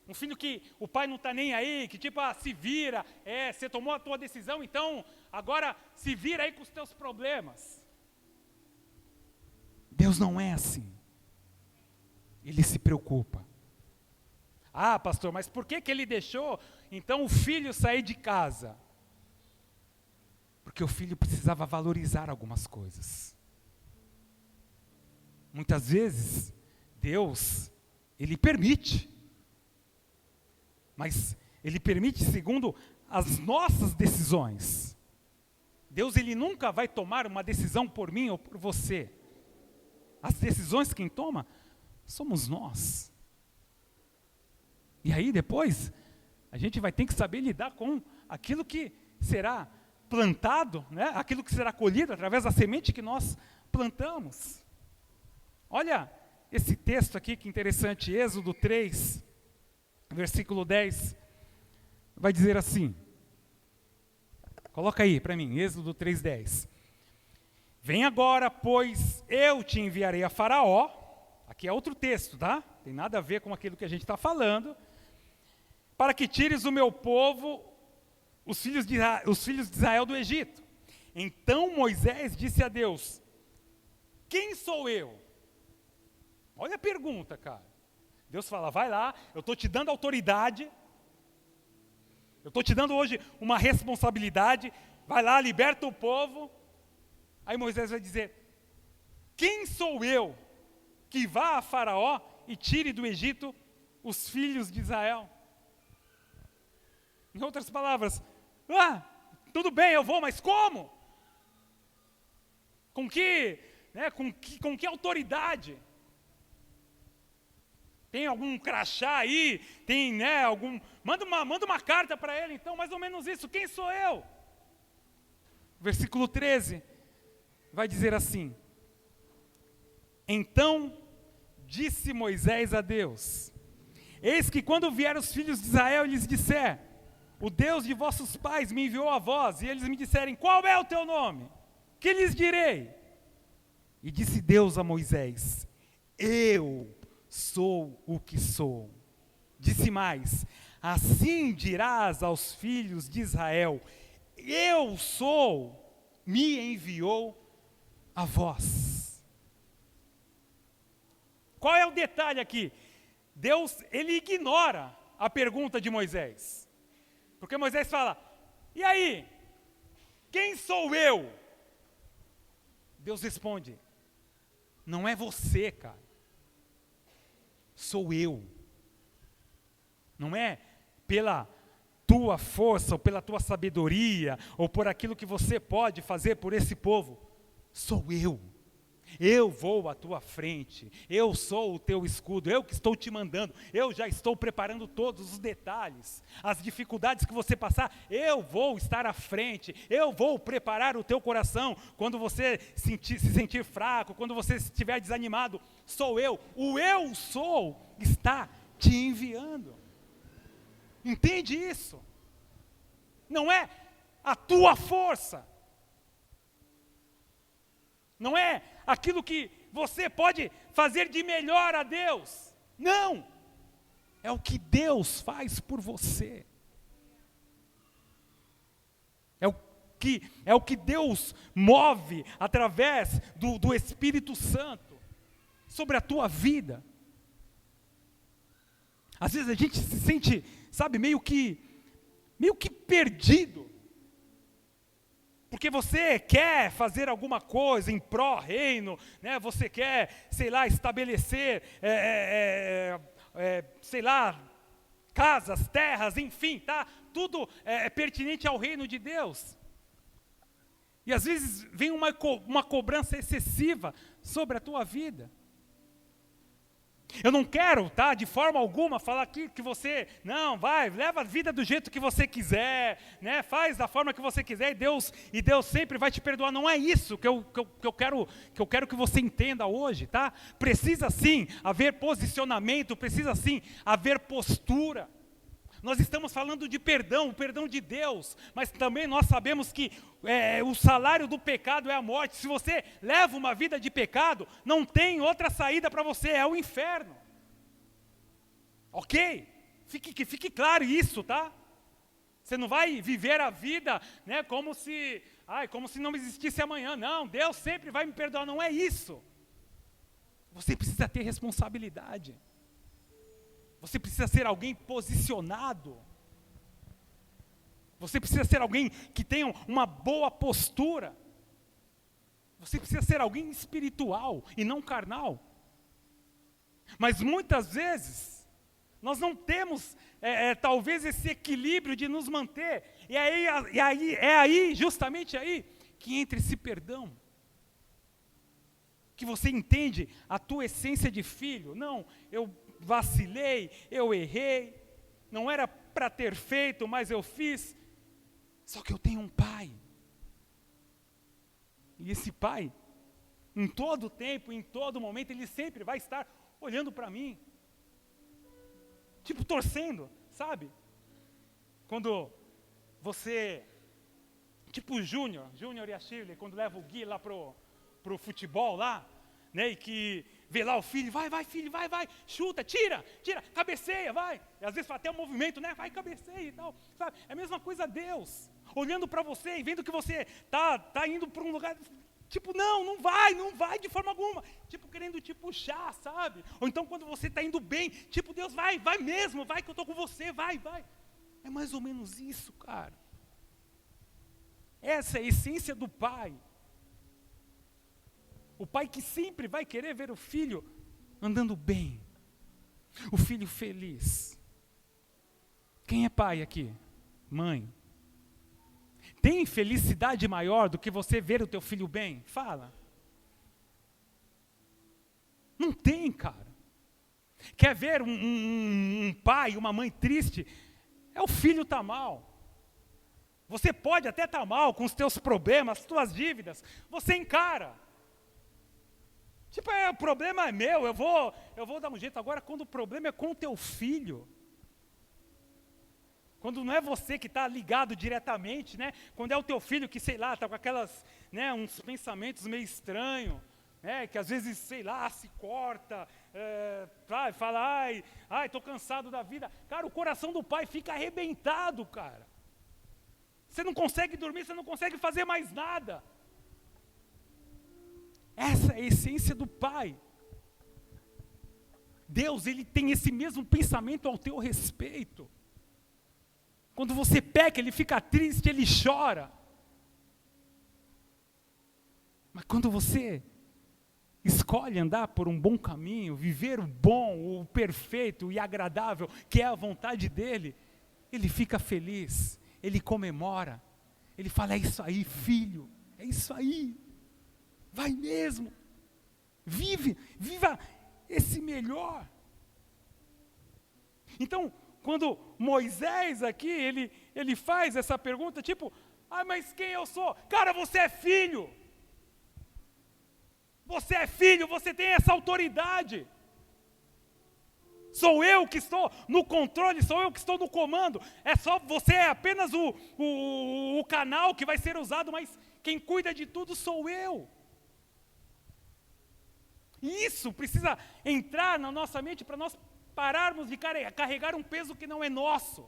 um filho que o pai não está nem aí, que tipo, se vira, você tomou a tua decisão, então agora se vira aí com os teus problemas. Deus não é assim. Ele se preocupa. Ah, pastor, mas por que ele deixou, então, o filho sair de casa? Porque o filho precisava valorizar algumas coisas. Muitas vezes, Deus, Ele permite. Mas Ele permite segundo as nossas decisões. Deus, Ele nunca vai tomar uma decisão por mim ou por você. As decisões quem toma somos nós. E aí depois, a gente vai ter que saber lidar com aquilo que será plantado, né? Aquilo que será colhido através da semente que nós plantamos. Olha esse texto aqui que interessante, Êxodo 3, versículo 10, vai dizer assim, coloca aí para mim, Êxodo 3:10. Vem agora, pois eu te enviarei a Faraó, aqui é outro texto, tá? Tem nada a ver com aquilo que a gente está falando, para que tires o meu povo, os filhos de Israel do Egito. Então Moisés disse a Deus, quem sou eu? Olha a pergunta, cara. Deus fala, vai lá, eu estou te dando autoridade, eu estou te dando hoje uma responsabilidade, vai lá, liberta o povo. Aí Moisés vai dizer, quem sou eu que vá a Faraó e tire do Egito os filhos de Israel? Em outras palavras, tudo bem, eu vou, mas como? Com que autoridade? Tem algum crachá aí? Tem, manda uma carta para ele, então, mais ou menos isso. Quem sou eu? Versículo 13 vai dizer assim: então disse Moisés a Deus: eis que quando vier os filhos de Israel e lhes disser, o Deus de vossos pais me enviou a vós, e eles me disserem, qual é o teu nome? Que lhes direi? E disse Deus a Moisés, eu sou o que sou. Disse mais, assim dirás aos filhos de Israel, eu sou, me enviou a vós. Qual é o detalhe aqui? Deus, ele ignora a pergunta de Moisés. Porque Moisés fala, e aí, quem sou eu? Deus responde, não é você, cara. Sou eu. Não é pela tua força, ou pela tua sabedoria, ou por aquilo que você pode fazer por esse povo. Sou eu. Eu vou à tua frente, eu sou o teu escudo, eu que estou te mandando, eu já estou preparando todos os detalhes, as dificuldades que você passar, eu vou estar à frente, eu vou preparar o teu coração, quando você se sentir fraco, quando você estiver desanimado, sou eu, o eu sou está te enviando. Entende isso? Não é a tua força, não é aquilo que você pode fazer de melhor a Deus. Não! É o que Deus faz por você. É o que Deus move através do Espírito Santo sobre a tua vida. Às vezes a gente se sente, sabe, meio que perdido. Porque você quer fazer alguma coisa em pró-reino, né? Você quer, sei lá, estabelecer, sei lá, casas, terras, enfim, tá? Tudo é pertinente ao reino de Deus. E às vezes vem uma cobrança excessiva sobre a tua vida. Eu não quero, tá, de forma alguma, falar aqui que você, não, vai, leva a vida do jeito que você quiser, né, faz da forma que você quiser, e Deus sempre vai te perdoar. Não é isso que eu quero que você entenda hoje, tá? Precisa sim haver posicionamento, precisa sim haver postura. Nós estamos falando de perdão, o perdão de Deus, mas também nós sabemos que o salário do pecado é a morte. Se você leva uma vida de pecado, não tem outra saída para você, é o inferno. Ok? Fique claro isso, tá? Você não vai viver a vida, né, como se não existisse amanhã. Não, Deus sempre vai me perdoar, não é isso. Você precisa ter responsabilidade. Você precisa ser alguém posicionado. Você precisa ser alguém que tenha uma boa postura. Você precisa ser alguém espiritual e não carnal. Mas muitas vezes, nós não temos, talvez, esse equilíbrio de nos manter. E aí, justamente aí, que entra esse perdão. Que você entende a tua essência de filho. Não, eu vacilei, eu errei, não era para ter feito, mas eu fiz. Só que eu tenho um pai. E esse pai, em todo tempo, em todo momento, ele sempre vai estar olhando para mim. Tipo, torcendo, sabe? Quando você, tipo o Júnior e a Shirley, quando leva o Gui lá pro futebol lá, né, e que vê lá o filho, vai filho, vai, chuta, tira, cabeceia, vai. E às vezes faz até um movimento, né, vai, cabeceia e tal, sabe? É a mesma coisa Deus, olhando para você e vendo que você tá indo para um lugar, Tipo, não vai de forma alguma. Tipo, querendo te puxar, sabe? Ou então quando você está indo bem, tipo, Deus vai mesmo, vai que eu estou com você, vai. É mais ou menos isso, cara. Essa é a essência do pai. O pai que sempre vai querer ver o filho andando bem. O filho feliz. Quem é pai aqui? Mãe. Tem felicidade maior do que você ver o teu filho bem? Fala. Não tem, cara. Quer ver um pai, uma mãe triste? É o filho tá mal. Você pode até estar mal com os teus problemas, as tuas dívidas. Você encara. Tipo, o problema é meu, eu vou dar um jeito. Agora, quando o problema é com o teu filho, quando não é você que está ligado diretamente, né? Quando é o teu filho que, sei lá, está com aquelas, né, uns pensamentos meio estranhos, né? Que às vezes, sei lá, se corta, fala, ai, estou cansado da vida. Cara, o coração do pai fica arrebentado, cara. Você não consegue dormir, você não consegue fazer mais nada. Essa é a essência do pai. Deus, ele tem esse mesmo pensamento ao teu respeito. Quando você peca, ele fica triste, ele chora. Mas quando você escolhe andar por um bom caminho, viver o bom, o perfeito e agradável, que é a vontade dele, ele fica feliz, ele comemora, ele fala, é isso aí, filho, é isso aí, vai mesmo, viva esse melhor. Então, quando Moisés aqui, ele faz essa pergunta, tipo, mas quem eu sou? Cara, você é filho. Você é filho, você tem essa autoridade. Sou eu que estou no controle, sou eu que estou no comando. Você é apenas o canal que vai ser usado, mas quem cuida de tudo sou eu. E isso precisa entrar na nossa mente para nós pararmos de carregar um peso que não é nosso.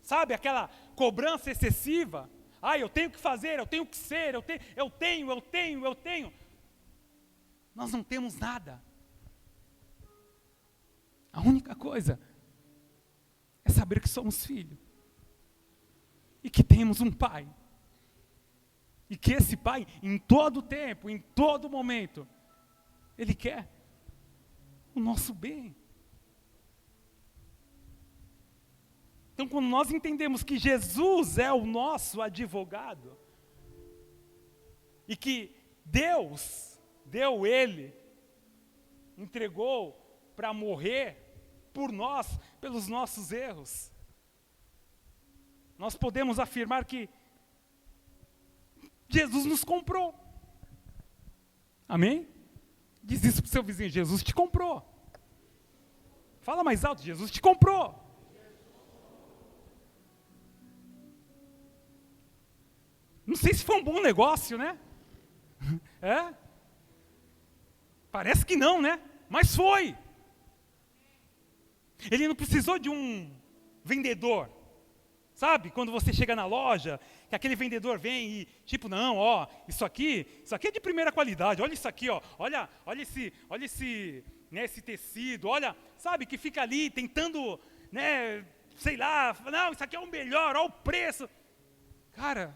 Sabe, aquela cobrança excessiva. Eu tenho que fazer, eu tenho que ser, eu tenho. Nós não temos nada. A única coisa é saber que somos filhos. E que temos um pai. E que esse pai, em todo tempo, em todo momento, ele quer o nosso bem. Então, quando nós entendemos que Jesus é o nosso advogado, e que Deus deu Ele, entregou para morrer por nós, pelos nossos erros, nós podemos afirmar que Jesus nos comprou. Amém? Diz isso para o seu vizinho, Jesus te comprou. Fala mais alto, Jesus te comprou. Não sei se foi um bom negócio, né? É? Parece que não, né? Mas foi. Ele não precisou de um vendedor. Sabe, quando você chega na loja, que aquele vendedor vem e, tipo, não, isso aqui é de primeira qualidade, olha isso aqui, olha esse, né, esse tecido, olha, sabe, que fica ali tentando, né, sei lá, não, isso aqui é o melhor, olha o preço. Cara,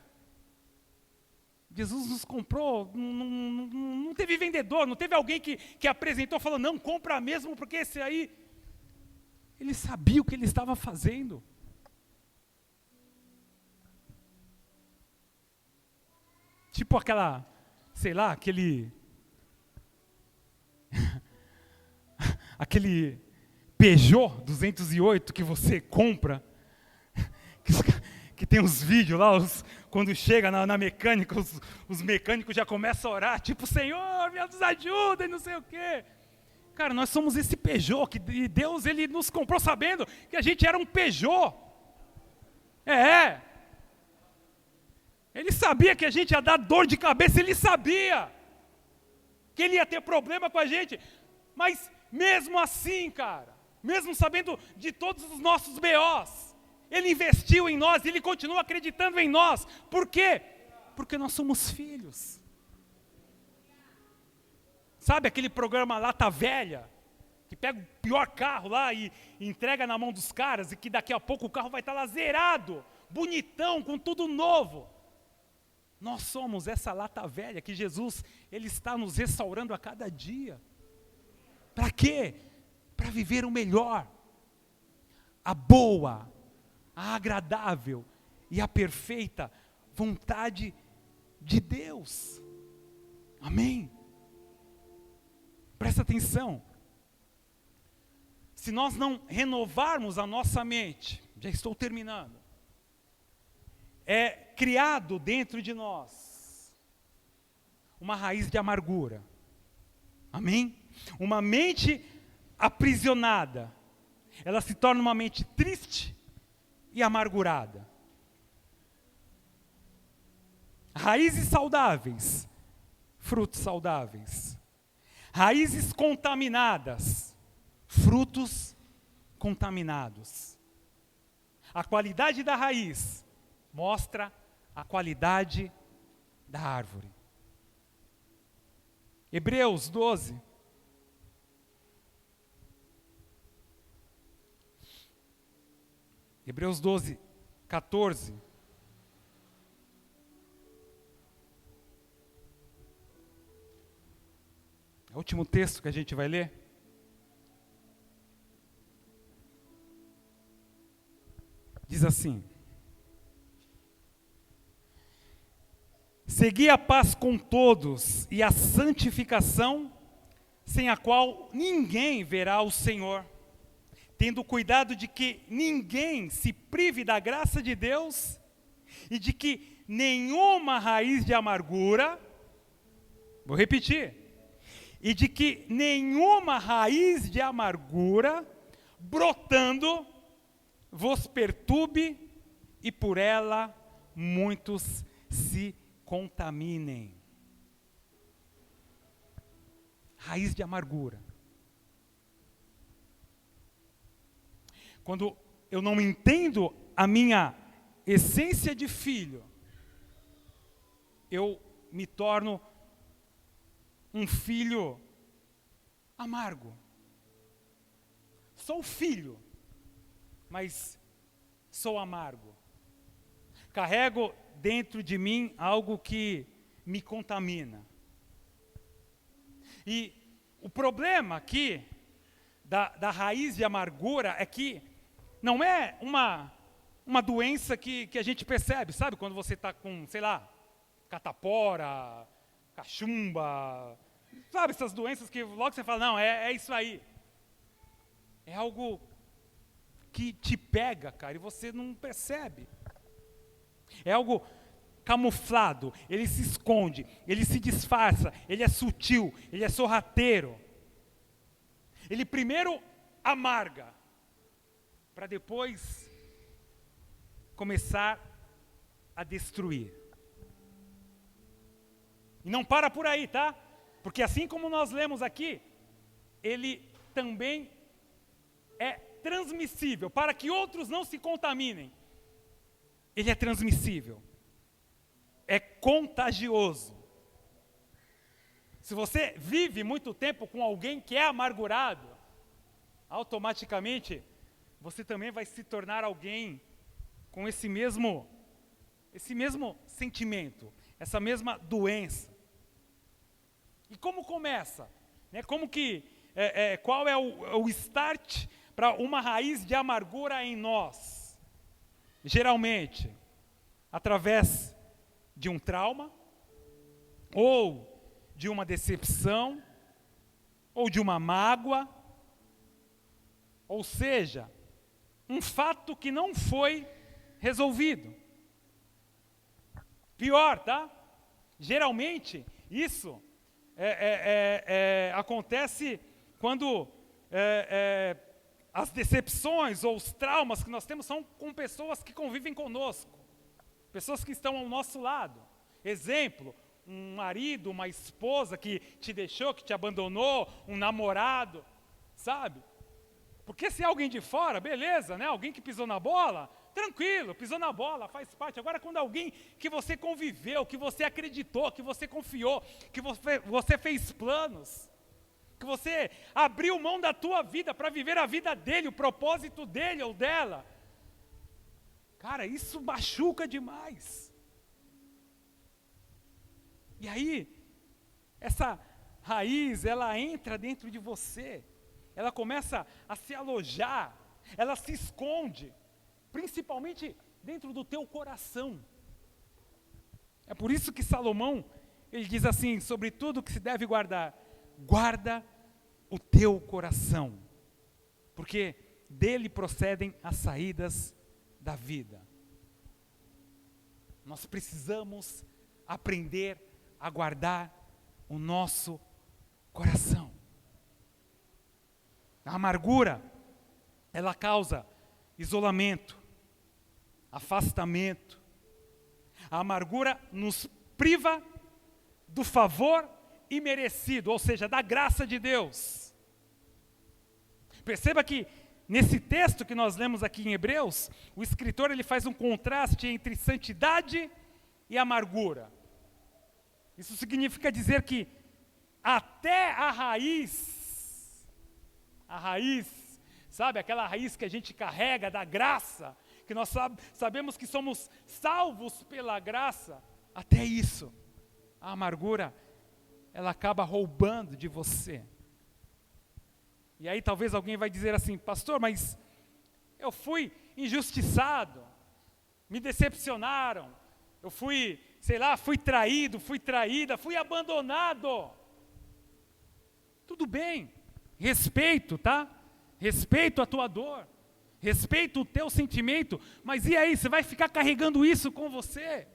Jesus nos comprou, não teve vendedor, não teve alguém que apresentou, falou, não, compra mesmo, porque esse aí, ele sabia o que ele estava fazendo. Tipo aquela, sei lá, aquele Peugeot 208 que você compra, que tem os vídeos lá, quando chega na mecânica, os mecânicos já começam a orar, tipo, Senhor, me ajuda e não sei o quê. Cara, nós somos esse Peugeot, que Deus ele nos comprou sabendo que a gente era um Peugeot. Ele sabia que a gente ia dar dor de cabeça, ele sabia que ele ia ter problema com a gente, mas mesmo assim, cara, mesmo sabendo de todos os nossos BOs, ele investiu em nós, ele continua acreditando em nós. Por quê? Porque nós somos filhos. Sabe aquele programa Lata Velha? Que pega o pior carro lá e entrega na mão dos caras e que daqui a pouco o carro vai estar lá zerado, bonitão, com tudo novo. Nós somos essa lata velha que Jesus, Ele está nos restaurando a cada dia. Para quê? Para viver o melhor, a boa, a agradável e a perfeita vontade de Deus. Amém? Presta atenção. Se nós não renovarmos a nossa mente, já estou terminando, é criado dentro de nós uma raiz de amargura. Amém? Uma mente aprisionada, ela se torna uma mente triste e amargurada. Raízes saudáveis, frutos saudáveis. Raízes contaminadas, frutos contaminados. A qualidade da raiz mostra a qualidade da árvore. Hebreus 12. Hebreus 12, 14. É o último texto que a gente vai ler. Diz assim: segui a paz com todos e a santificação, sem a qual ninguém verá o Senhor, tendo cuidado de que ninguém se prive da graça de Deus e de que nenhuma raiz de amargura, vou repetir, e de que nenhuma raiz de amargura brotando vos perturbe e por ela muitos se contaminem. Raiz de amargura. Quando eu não entendo a minha essência de filho, eu me torno um filho amargo. Sou filho, mas sou amargo. Carrego dentro de mim algo que me contamina. E o problema aqui da raiz de amargura é que não é uma doença que a gente percebe, sabe? Quando você está com, sei lá, catapora, cachumba, sabe, essas doenças que logo você fala, não, é isso aí. É algo que te pega, cara, e você não percebe. É algo camuflado, ele se esconde, ele se disfarça, ele é sutil, ele é sorrateiro. Ele primeiro amarga, para depois começar a destruir. E não para por aí, tá? Porque assim como nós lemos aqui, ele também é transmissível, para que outros não se contaminem. Ele é transmissível. É contagioso. Se você vive muito tempo com alguém que é amargurado, automaticamente você também vai se tornar alguém com esse mesmo sentimento, essa mesma doença. E como começa? Qual é o start para uma raiz de amargura em nós? Geralmente, através de um trauma, ou de uma decepção, ou de uma mágoa, ou seja, um fato que não foi resolvido. Pior, tá? Geralmente, isso acontece quando as decepções ou os traumas que nós temos são com pessoas que convivem conosco, pessoas que estão ao nosso lado. Exemplo, um marido, uma esposa que te deixou, que te abandonou, um namorado, sabe? Porque se é alguém de fora, beleza, né? Alguém que pisou na bola, tranquilo, pisou na bola, faz parte. Agora, quando alguém que você conviveu, que você acreditou, que você confiou, que você fez planos, que você abriu mão da tua vida para viver a vida dele, o propósito dele ou dela, cara, isso machuca demais. E aí, essa raiz, ela entra dentro de você, ela começa a se alojar, ela se esconde, principalmente dentro do teu coração. É por isso que Salomão, ele diz assim, sobre tudo que se deve guardar, guarda o teu coração, porque dele procedem as saídas da vida. Nós precisamos aprender a guardar o nosso coração. A amargura, ela causa isolamento, afastamento. A amargura nos priva do favor imerecido, ou seja, da graça de Deus. Perceba que nesse texto que nós lemos aqui em Hebreus, o escritor ele faz um contraste entre santidade e amargura. Isso significa dizer que até a raiz, sabe, aquela raiz que a gente carrega da graça, que nós sabemos que somos salvos pela graça, até isso, a amargura, ela acaba roubando de você. E aí talvez alguém vai dizer assim, pastor, mas eu fui injustiçado, me decepcionaram, eu fui, fui traído, fui traída, fui abandonado. Tudo bem, respeito, tá? Respeito a tua dor, respeito o teu sentimento, mas e aí, você vai ficar carregando isso com você?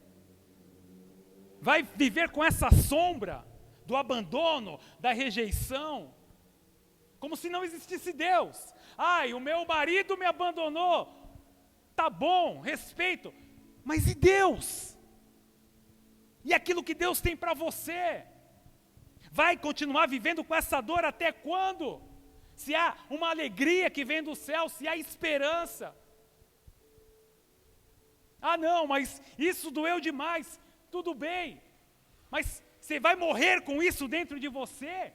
Vai viver com essa sombra do abandono, da rejeição, como se não existisse Deus. Ai, o meu marido me abandonou, tá bom, respeito, mas e Deus? E aquilo que Deus tem para você? Vai continuar vivendo com essa dor até quando? Se há uma alegria que vem do céu, se há esperança. Ah não, mas isso doeu demais, tudo bem, mas você vai morrer com isso dentro de você?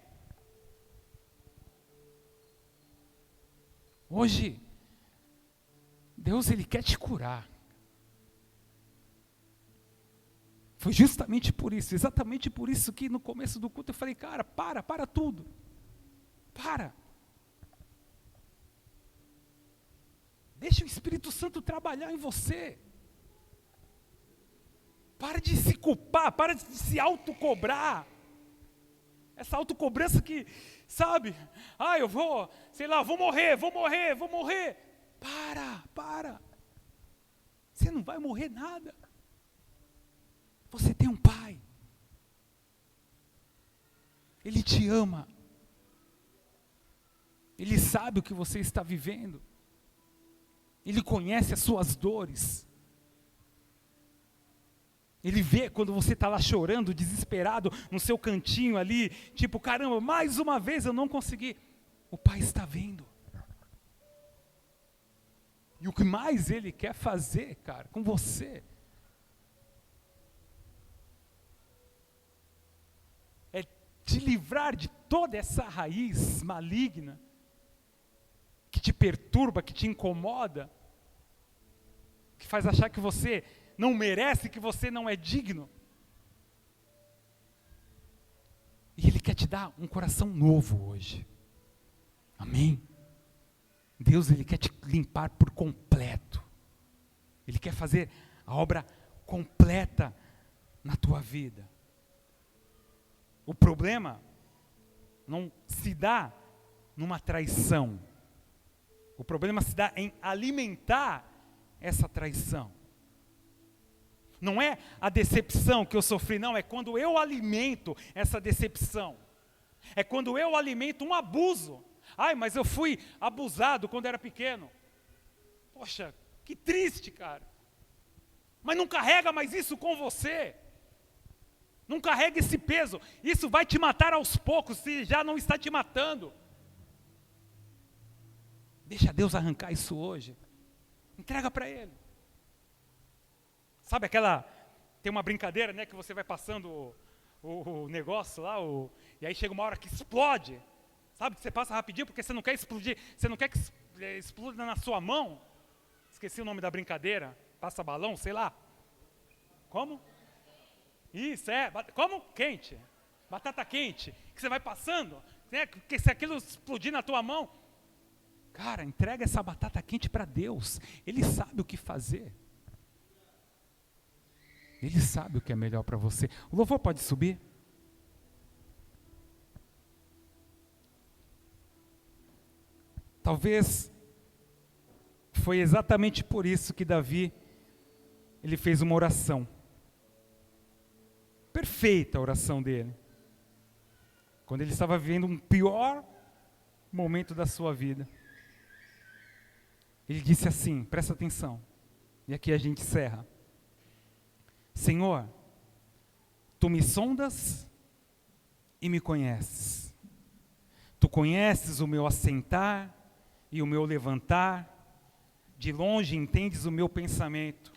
Hoje, Deus ele quer te curar. Foi justamente por isso, exatamente por isso que no começo do culto eu falei, cara, para tudo. Para. Deixa o Espírito Santo trabalhar em você. Para de se culpar, para de se autocobrar. Essa autocobrança que, sabe, eu vou morrer. Para. Você não vai morrer nada. Você tem um Pai. Ele te ama. Ele sabe o que você está vivendo. Ele conhece as suas dores. Ele vê quando você está lá chorando, desesperado, no seu cantinho ali, tipo, caramba, mais uma vez eu não consegui. O Pai está vendo. E o que mais Ele quer fazer, cara, com você, é te livrar de toda essa raiz maligna, que te perturba, que te incomoda, que faz achar que você não merece, que você não é digno. E Ele quer te dar um coração novo hoje. Amém? Deus, Ele quer te limpar por completo. Ele quer fazer a obra completa na tua vida. O problema não se dá numa traição. O problema se dá em alimentar essa traição. Não é a decepção que eu sofri, não, é quando eu alimento essa decepção. É quando eu alimento um abuso. Ai, mas eu fui abusado quando era pequeno. Poxa, que triste, cara. Mas não carrega mais isso com você. Não carrega esse peso. Isso vai te matar aos poucos, se já não está te matando. Deixa Deus arrancar isso hoje. Entrega para Ele. Sabe aquela, tem uma brincadeira, né, que você vai passando o negócio lá, e aí chega uma hora que explode. Sabe, que você passa rapidinho porque você não quer explodir, você não quer que exploda na sua mão. Esqueci o nome da brincadeira, passa balão, sei lá. Como? Isso, como? Quente. Batata quente, que você vai passando, né, porque se aquilo explodir na tua mão, cara, entrega essa batata quente para Deus. Ele sabe o que fazer. Ele sabe o que é melhor para você. O louvor pode subir? Talvez foi exatamente por isso que Davi, ele fez uma oração. Perfeita a oração dele. Quando ele estava vivendo um pior momento da sua vida. Ele disse assim, presta atenção. E aqui a gente encerra. Senhor, Tu me sondas e me conheces. Tu conheces o meu assentar e o meu levantar. De longe entendes o meu pensamento.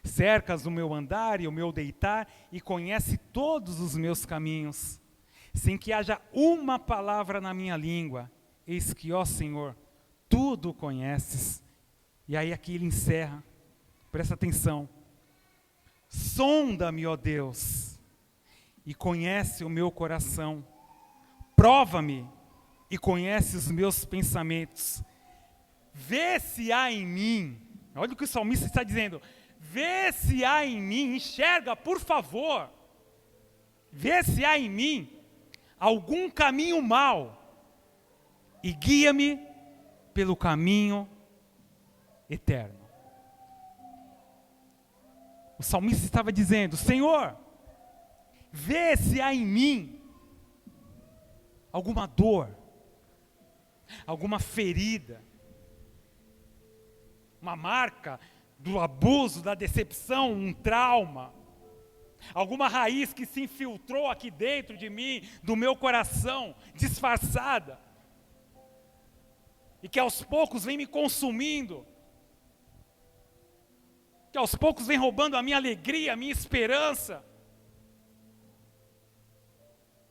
Cercas o meu andar e o meu deitar e conhece todos os meus caminhos. Sem que haja uma palavra na minha língua. Eis que, ó Senhor, tudo conheces. E aí aqui ele encerra. Presta atenção. Sonda-me, ó Deus, e conhece o meu coração. Prova-me e conhece os meus pensamentos. Vê se há em mim, olha o que o salmista está dizendo, vê se há em mim, enxerga por favor, vê se há em mim algum caminho mau e guia-me pelo caminho eterno. O salmista estava dizendo, Senhor, vê se há em mim alguma dor, alguma ferida, uma marca do abuso, da decepção, um trauma, alguma raiz que se infiltrou aqui dentro de mim, do meu coração, disfarçada, e que aos poucos vem me consumindo, que aos poucos vem roubando a minha alegria, a minha esperança,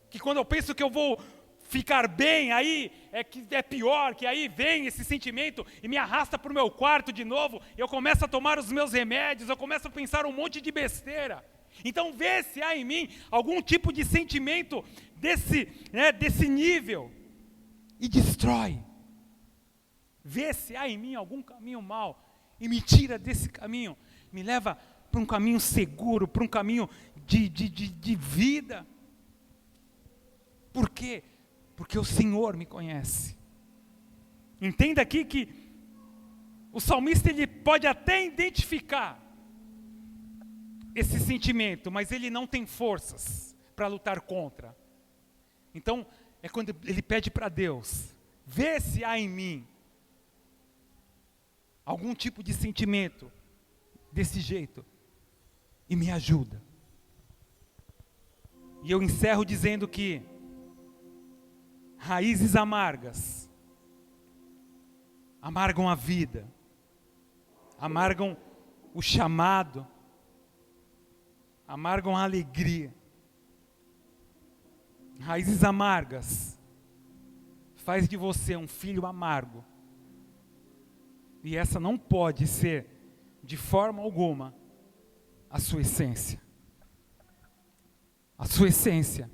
que quando eu penso que eu vou ficar bem, aí que é pior, que aí vem esse sentimento e me arrasta para o meu quarto de novo, eu começo a tomar os meus remédios, eu começo a pensar um monte de besteira. Então vê se há em mim algum tipo de sentimento desse nível e destrói. Vê se há em mim algum caminho mau e me tira desse caminho, me leva para um caminho seguro, para um caminho de vida. Por quê? Porque o Senhor me conhece. Entenda aqui que o salmista ele pode até identificar esse sentimento, mas ele não tem forças para lutar contra. Então, é quando ele pede para Deus, vê se há em mim algum tipo de sentimento desse jeito e me ajuda. E eu encerro dizendo que raízes amargas amargam a vida, amargam o chamado, amargam a alegria. Raízes amargas faz de você um filho amargo. E essa não pode ser, de forma alguma, a sua essência. A sua essência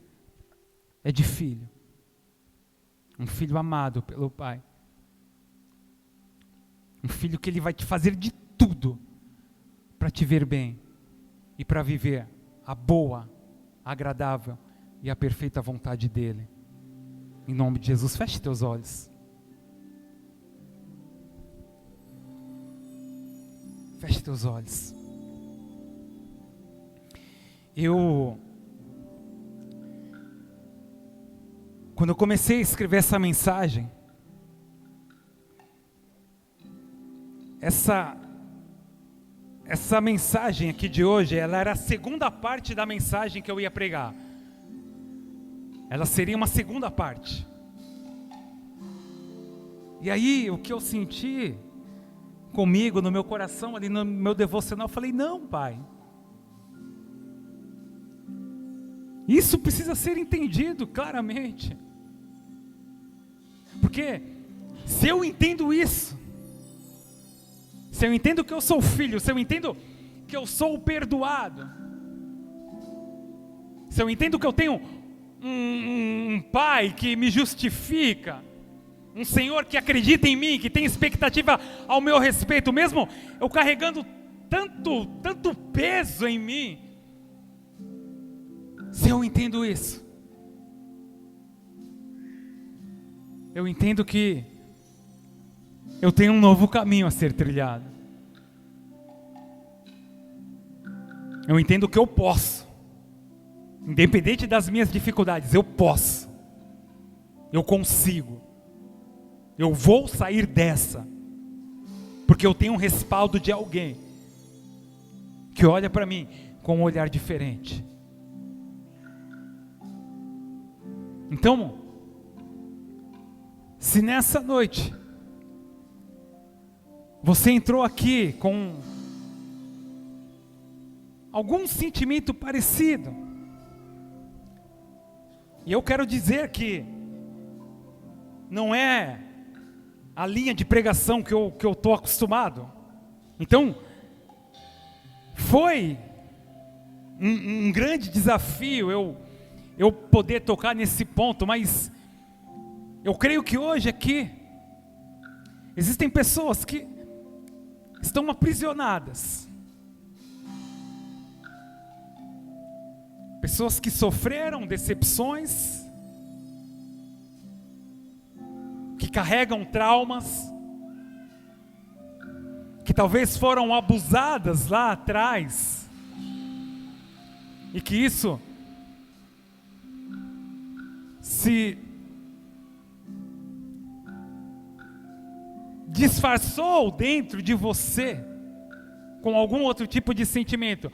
é de filho. Um filho amado pelo Pai. Um filho que Ele vai te fazer de tudo para te ver bem e para viver a boa, agradável e a perfeita vontade dEle. Em nome de Jesus, feche teus olhos. Feche teus olhos. Quando eu comecei a escrever essa mensagem, essa mensagem aqui de hoje, ela era a segunda parte da mensagem que eu ia pregar. Ela seria uma segunda parte. E aí, o que eu senti, comigo, no meu coração, ali no meu devocional. Eu falei, não, Pai. Isso precisa ser entendido claramente. Porque se eu entendo isso, se eu entendo que eu sou filho, se eu entendo que eu sou perdoado, se eu entendo que eu tenho um pai que me justifica, um Senhor que acredita em mim, que tem expectativa ao meu respeito, mesmo eu carregando tanto peso em mim, se eu entendo isso, eu entendo que eu tenho um novo caminho a ser trilhado. Eu entendo que eu posso, independente das minhas dificuldades, eu posso, eu consigo, eu vou sair dessa, porque eu tenho um respaldo de alguém que olha para mim com um olhar diferente. Então, se nessa noite você entrou aqui com algum sentimento parecido, e eu quero dizer que não é a linha de pregação que eu estou acostumado. Então, foi um grande desafio eu poder tocar nesse ponto, mas eu creio que hoje aqui existem pessoas que estão aprisionadas, pessoas que sofreram decepções, que carregam traumas, que talvez foram abusadas lá atrás, e que isso se disfarçou dentro de você com algum outro tipo de sentimento,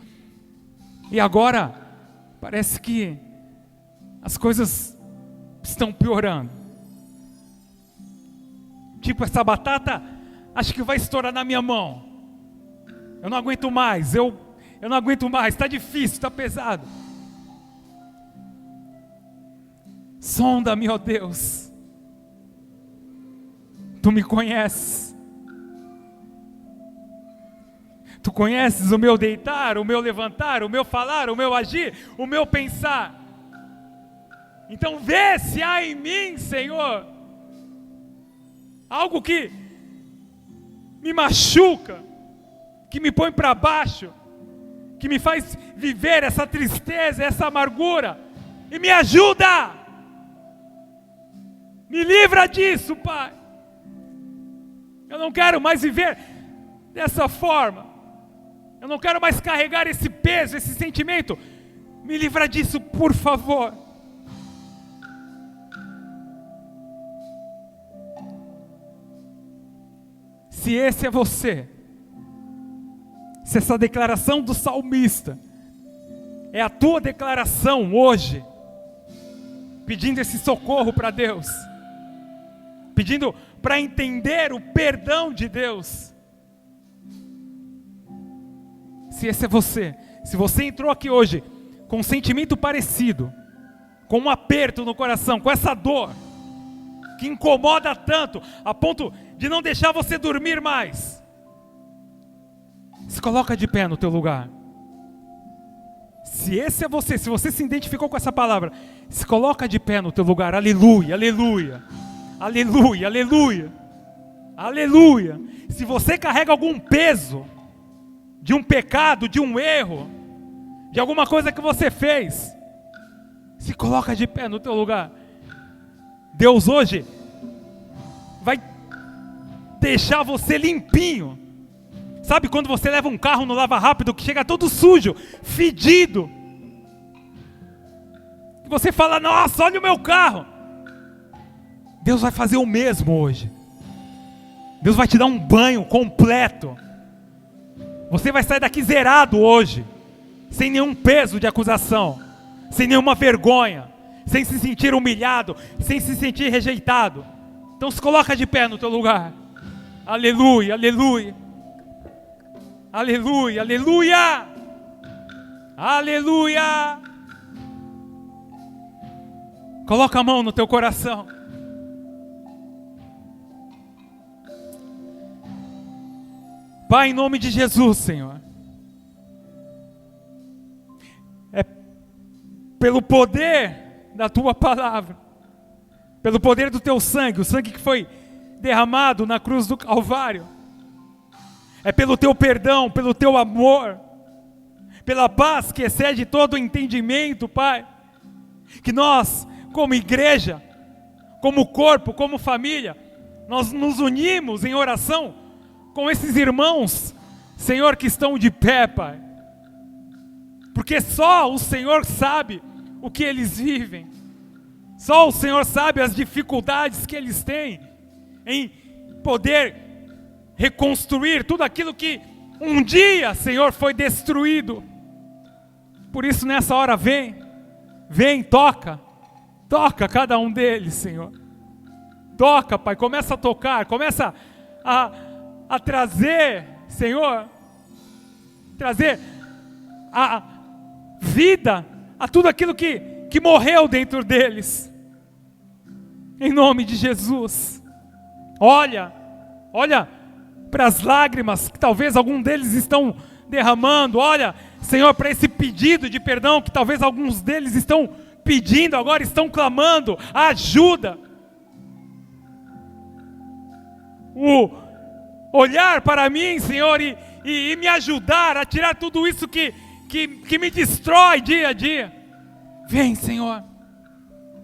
e agora parece que as coisas estão piorando. Tipo, essa batata acho que vai estourar na minha mão, eu não aguento mais, eu não aguento mais, está difícil, está pesado. Sonda-me, ó Deus, Tu me conheces, Tu conheces o meu deitar, o meu levantar, o meu falar, o meu agir, o meu pensar. Então vê se há em mim, Senhor, algo que me machuca, que me põe para baixo, que me faz viver essa tristeza, essa amargura, e me ajuda, me livra disso, Pai. Eu não quero mais viver dessa forma, eu não quero mais carregar esse peso, esse sentimento, me livra disso, por favor. Se esse é você, se essa declaração do salmista é a tua declaração hoje, pedindo esse socorro para Deus, pedindo para entender o perdão de Deus, se esse é você, se você entrou aqui hoje com um sentimento parecido, com um aperto no coração, com essa dor que incomoda tanto, a ponto de não deixar você dormir mais, se coloca de pé no teu lugar. Se esse é você, se você se identificou com essa palavra, se coloca de pé no teu lugar. Aleluia, aleluia, aleluia, aleluia, aleluia. Se você carrega algum peso de um pecado, de um erro, de alguma coisa que você fez, se coloca de pé no teu lugar. Deus hoje vai deixar você limpinho. Sabe quando você leva um carro no lava rápido que chega todo sujo, fedido, e você fala, nossa, olha o meu carro. Deus vai fazer o mesmo hoje. Deus vai te dar um banho completo. Você vai sair daqui zerado hoje, sem nenhum peso de acusação, sem nenhuma vergonha, sem se sentir humilhado, sem se sentir rejeitado. Então se coloca de pé no teu lugar. Aleluia, aleluia. Aleluia, aleluia, aleluia. Coloca a mão no teu coração. Pai, em nome de Jesus, Senhor, é pelo poder da Tua palavra, pelo poder do Teu sangue, o sangue que foi derramado na cruz do Calvário, é pelo Teu perdão, pelo Teu amor, pela paz que excede todo o entendimento, Pai, que nós, como igreja, como corpo, como família, nós nos unimos em oração com esses irmãos, Senhor, que estão de pé, Pai, porque só o Senhor sabe o que eles vivem, só o Senhor sabe as dificuldades que eles têm em poder reconstruir tudo aquilo que um dia, Senhor, foi destruído. Por isso nessa hora vem, toca cada um deles, Senhor, toca, Pai, começa a tocar, começa a trazer, Senhor, trazer a vida a tudo aquilo que morreu dentro deles, em nome de Jesus. Olha para as lágrimas que talvez algum deles estão derramando, olha, Senhor, para esse pedido de perdão que talvez alguns deles estão pedindo, agora estão clamando, ajuda. Olhar para mim, Senhor, e me ajudar a tirar tudo isso que me destrói dia a dia. Vem, Senhor,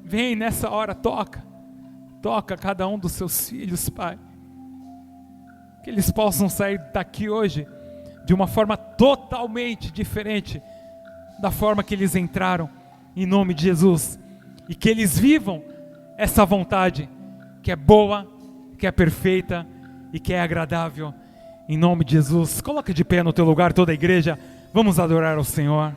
vem nessa hora, toca cada um dos seus filhos, Pai, que eles possam sair daqui hoje de uma forma totalmente diferente da forma que eles entraram, em nome de Jesus, e que eles vivam essa vontade que é boa, que é perfeita e que é agradável, em nome de Jesus. Coloca de pé no teu lugar toda a igreja, vamos adorar ao Senhor.